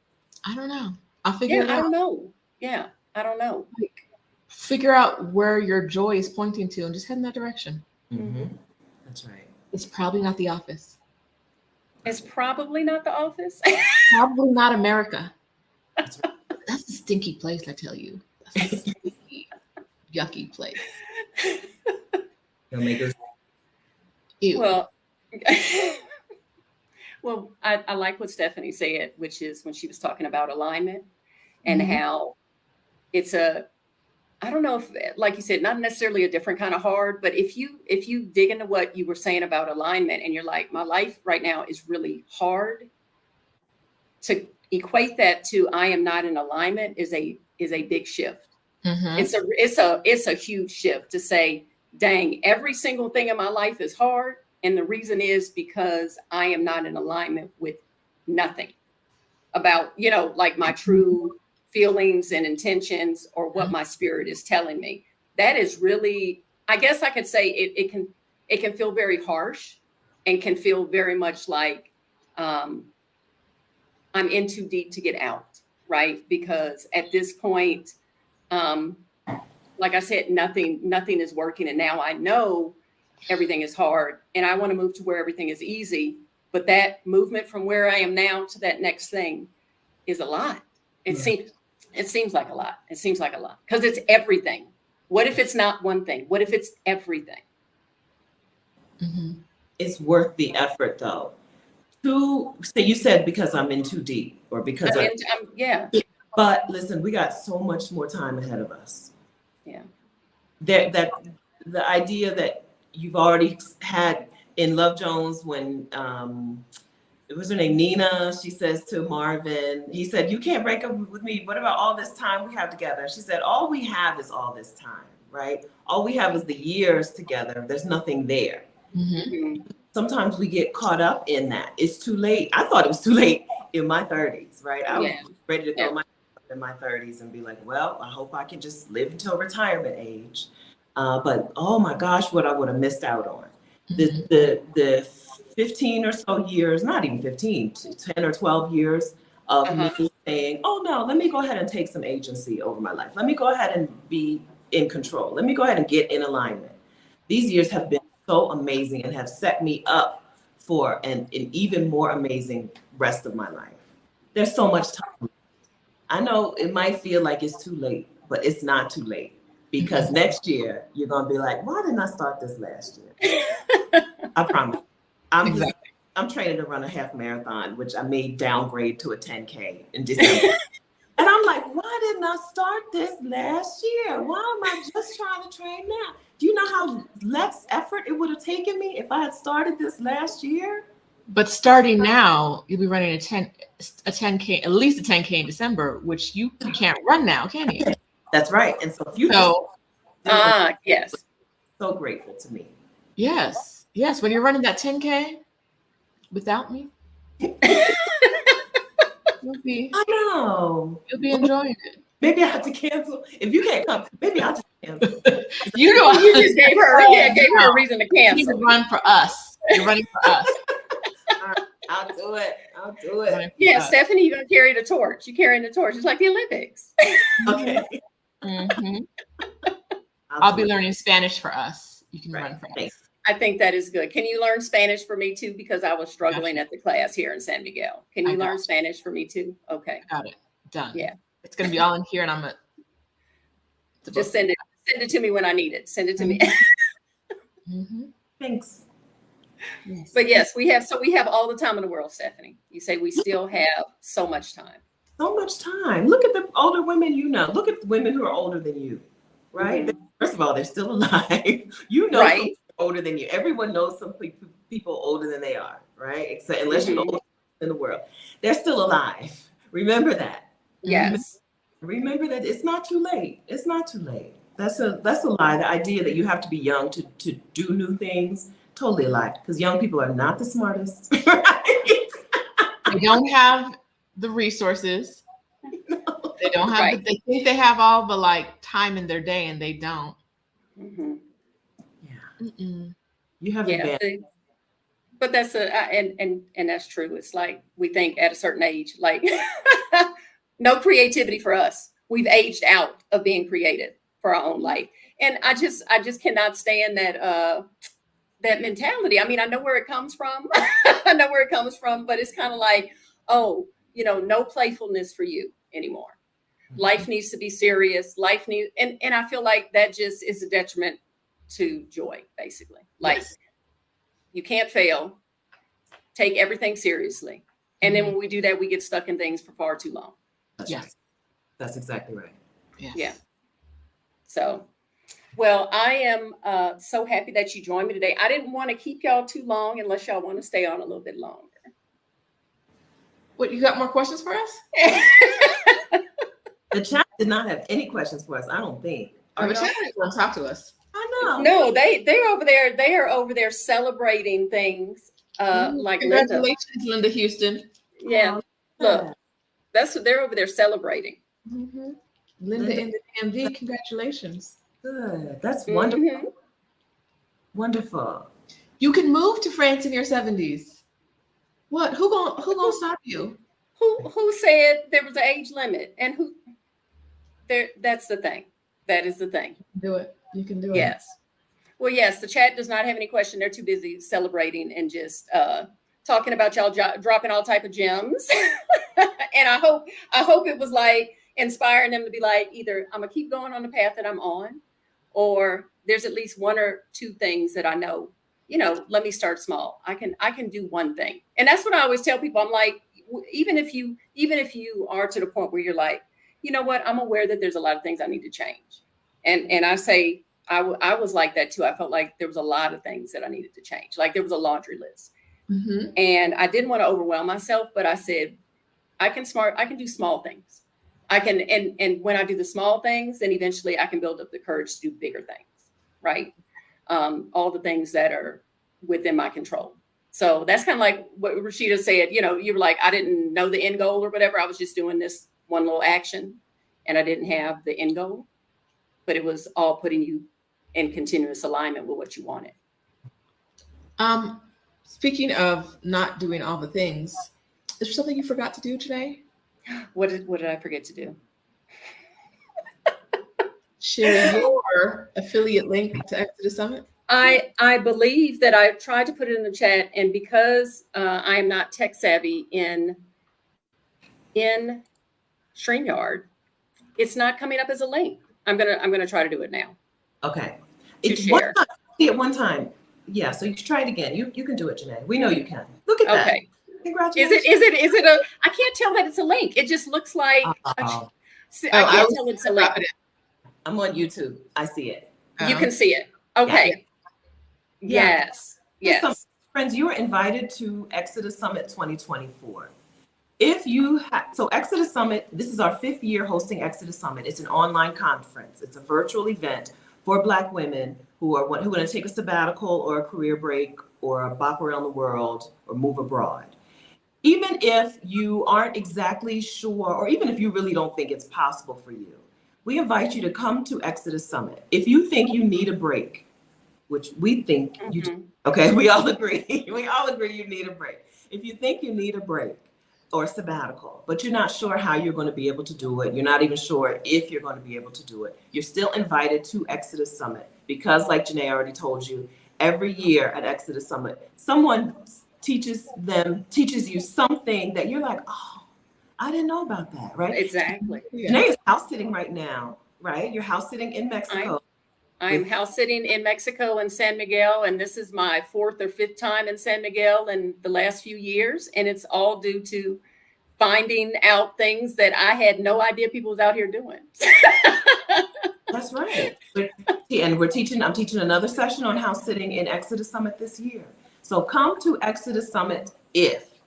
I don't know. I'll figure it out. I don't know. Yeah, I don't know. Like, figure out where your joy is pointing to and just head in that direction. Mm-hmm. That's right. It's probably not the office. It's probably not the office. Probably not America. That's a stinky place, I tell you. That's a stinky, yucky place. It'll make us. Ew. Well, I like what Stephanie said, which is when she was talking about alignment and how it's I don't know if, like you said, not necessarily a different kind of hard, but if you dig into what you were saying about alignment and you're like, my life right now is really hard, to equate that to I am not in alignment is a big shift. It's a huge shift to say, dang, every single thing in my life is hard. And the reason is because I am not in alignment with nothing about, like my true feelings and intentions or what my spirit is telling me. That is really, I guess I could say it can feel very harsh and can feel very much like I'm in too deep to get out, right? Because at this point, like I said, nothing is working. And now I know everything is hard and I want to move to where everything is easy. But that movement from where I am now to that next thing is a lot. It seems like a lot. It seems like a lot because it's everything. What if it's not one thing? What if it's everything? It's worth the effort though. You said because I'm in too deep or because yeah. But listen, we got so much more time ahead of us. Yeah. That the idea that you've already had in Love Jones when it was her name, Nina, she says to Marvin, he said, you can't break up with me. What about all this time we have together? She said, all we have is all this time, right? All we have is the years together. There's nothing there. Mhm. Sometimes we get caught up in that. It's too late. I thought it was too late in my 30s, right? I was Yeah. ready to throw Yeah. my in my 30s and be like, well, I hope I can just live until retirement age. But oh my gosh, what I would have missed out on. The 15 or so years, not even 15, 10 or 12 years of me saying, oh no, let me go ahead and take some agency over my life. Let me go ahead and be in control. Let me go ahead and get in alignment. These years have been so amazing and have set me up for an even more amazing rest of my life. There's so much time. I know it might feel like it's too late, but it's not too late, because next year you're gonna be like, why didn't I start this last year? I promise. I'm training to run a half marathon, which I may downgrade to a 10K in December. And I'm like, why didn't I start this last year? Why am I just trying to train now? Do you know how less effort it would have taken me if I had started this last year? But starting now, you'll be running a 10K, at least a 10K in December, which you can't run now, can you? That's right. And so if you Yes. so grateful to me. Yes. When you're running that 10K without me, you'll be enjoying it. Maybe I have to cancel. If you can't come, maybe I'll just cancel. You know, You just gave her a reason to you need cancel. to run for us. You're running for us. I'll do it. Yeah, Stephanie, you're gonna carry the torch. You're carrying the torch. It's like the Olympics. Okay. I'll be learning Spanish for us. You can run for us. I think that is good. Can you learn Spanish for me too? Because I was struggling at the class here in San Miguel. Can you learn Spanish for me too? Okay. Got it. Done. Yeah. It's gonna be all in here, and I'm gonna just send it to me when I need it. Send it to me. Thanks. Yes. But yes, we have all the time in the world, Stephanie. You say we still have so much time. So much time. Look at the older women you know. Look at the women who are older than you, right? First of all, they're still alive. You know, right? Older than you. Everyone knows some people older than they are, right? Except unless you're the oldest in the world, they're still alive. Remember that. Yes. Remember that it's not too late. It's not too late. That's a lie. The idea that you have to be young to do new things, totally a lie. Because young people are not the smartest. Right? They don't have the resources. No. They don't have. They think they have all the time in their day, and they don't. Yeah. You have advantage. But that's and that's true. It's like we think at a certain age, like no creativity for us. We've aged out of being creative for our own life, and I just cannot stand that that mentality. I mean, I know where it comes from. But it's kind of like, oh, no playfulness for you anymore. Life needs to be serious. And I feel like that just is a detriment to joy, basically. Like, you can't fail. Take everything seriously. And then when we do that, we get stuck in things for far too long. That's exactly right. Yes. Yeah. So, well, I am so happy that you joined me today. I didn't want to keep y'all too long unless y'all want to stay on a little bit longer. What, you got more questions for us? The chat did not have any questions for us, I don't think. The chat didn't want to talk to us. I know. No, they're over there. They are over there celebrating things. Like congratulations, Linda Houston. Yeah, look, they're over there celebrating. Linda in the DMV, congratulations. Good, that's wonderful. Wonderful. You can move to France in your 70s. What? Who gonna stop you? Who said there was an age limit? And who? There. That's the thing. That is the thing. Do it. You can do it. Yes. Well, yes. The chat does not have any question. They're too busy celebrating and just talking about y'all dropping all type of gems. And I hope it was like inspiring them to be like, either I'm gonna keep going on the path that I'm on, or there's at least one or two things that I know. Let me start small. I can do one thing. And that's what I always tell people. I'm like, even if you are to the point where you're like, you know what, I'm aware that there's a lot of things I need to change. And I say, I was like that too. I felt like there was a lot of things that I needed to change. Like there was a laundry list. And I didn't want to overwhelm myself, but I said, I can do small things. I can, and when I do the small things, then eventually I can build up the courage to do bigger things, right? All the things that are within my control. So that's kind of like what Rashida said, you know, you were like, I didn't know the end goal or whatever. I was just doing this one little action and I didn't have the end goal, but it was all putting you in continuous alignment with what you wanted. Speaking of not doing all the things, is there something you forgot to do today? What did I forget to do? Share your affiliate link to Exodus Summit. I believe that I tried to put it in the chat, and because I am not tech savvy in StreamYard, it's not coming up as a link. I'm gonna try to do it now. Okay. To share. See it one time. Yeah. So you try it again. You can do it, Jenée. We know you can. Look at that. Okay. Congratulations. Is it a? I can't tell that it's a link. It just looks like. I can't tell it's a link. I'm on YouTube. I see it. You can see it. Okay. Yeah. Yes. Friends, you are invited to Exodus Summit 2024. If you so Exodus Summit, this is our 5th year hosting Exodus Summit. It's an online conference. It's a virtual event for Black women who are going to take a sabbatical or a career break or a bop around the world or move abroad. Even if you aren't exactly sure, or even if you really don't think it's possible for you, we invite you to come to Exodus Summit. If you think you need a break, which we think you do, okay, we all agree. We all agree you need a break. If you think you need a break or sabbatical, but you're not sure how you're going to be able to do it, you're not even sure if you're going to be able to do it, you're still invited to Exodus Summit. Because like Jenée already told you, every year at Exodus Summit, someone teaches you something that you're like, oh, I didn't know about that, right? Exactly. Jenée is house sitting right now, right? You're house sitting in Mexico. I'm house sitting in Mexico and San Miguel, and this is my 4th or 5th time in San Miguel in the last few years, and it's all due to finding out things that I had no idea people was out here doing. That's right. And I'm teaching another session on house sitting in Exodus Summit this year. So come to Exodus Summit if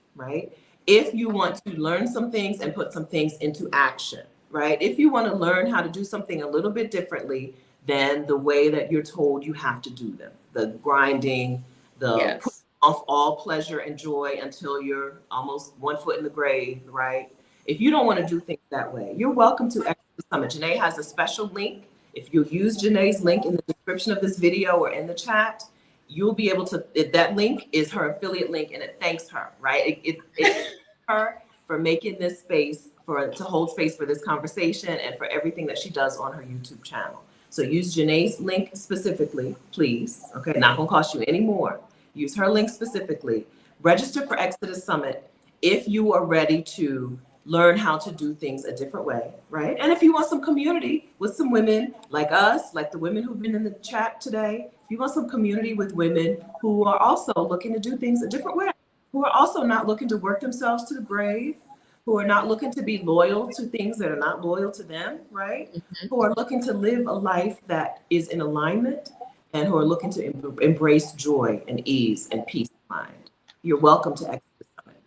you want to learn some things and put some things into action, right? If you want to learn how to do something a little bit differently than the way that you're told you have to do them, the grinding, the putting off all pleasure and joy until you're almost 1 foot in the grave, right? If you don't want to do things that way, you're welcome to Exodus Summit. Jenée has a special link. If you use Jenée's link in the description of this video or in the chat, you'll be able to, that link is her affiliate link and it thanks her, right? It thanks her for making this space to hold space for this conversation and for everything that she does on her YouTube channel. So use Jenée's link specifically, please. Okay, not gonna cost you any more. Use her link specifically. Register for Exodus Summit if you are ready to learn how to do things a different way, right? And if you want some community with some women like us, like the women who've been in the chat today, if you want some community with women who are also looking to do things a different way, who are also not looking to work themselves to the grave, who are not looking to be loyal to things that are not loyal to them, right? Who are looking to live a life that is in alignment and who are looking to embrace joy and ease and peace of mind. You're welcome to Exodus Summit.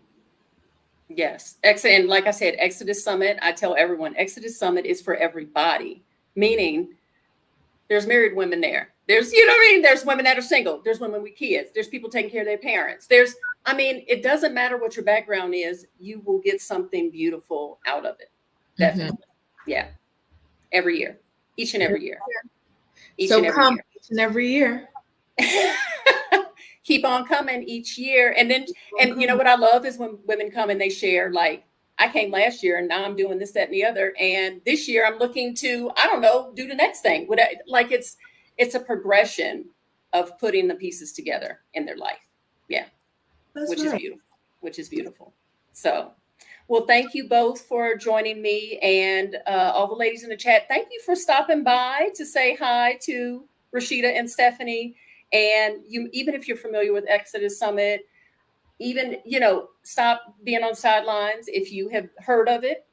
Yes. And like I said, Exodus Summit, I tell everyone, Exodus Summit is for everybody, meaning there's married women there. There's, you know what I mean? There's women that are single. There's women with kids. There's people taking care of their parents. It doesn't matter what your background is. You will get something beautiful out of it. Definitely. Yeah. Every year. Each and every year. Each and every year. Keep on coming each year. And you know what I love is when women come and they share, like, I came last year and now I'm doing this, that, and the other. And this year I'm looking to, I don't know, do the next thing. Like it's a progression of putting the pieces together in their life. Yeah. Which is beautiful. So, well, thank you both for joining me, and all the ladies in the chat. Thank you for stopping by to say hi to Rashida and Stephanie. And you, even if you're familiar with Exodus Summit, even, stop being on sidelines if you have heard of it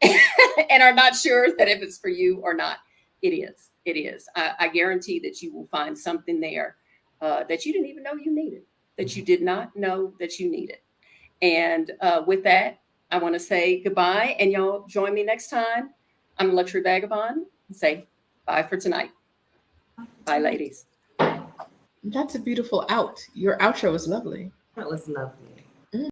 and are not sure that if it's for you or not. It is. It is. I guarantee that you will find something there that you didn't even know you needed, that you did not know that you needed. And with that, I want to say goodbye, and y'all join me next time I'm Luxury Vagabond and say bye for tonight. Bye, ladies. That's a beautiful out. Your outro was lovely. That was lovely.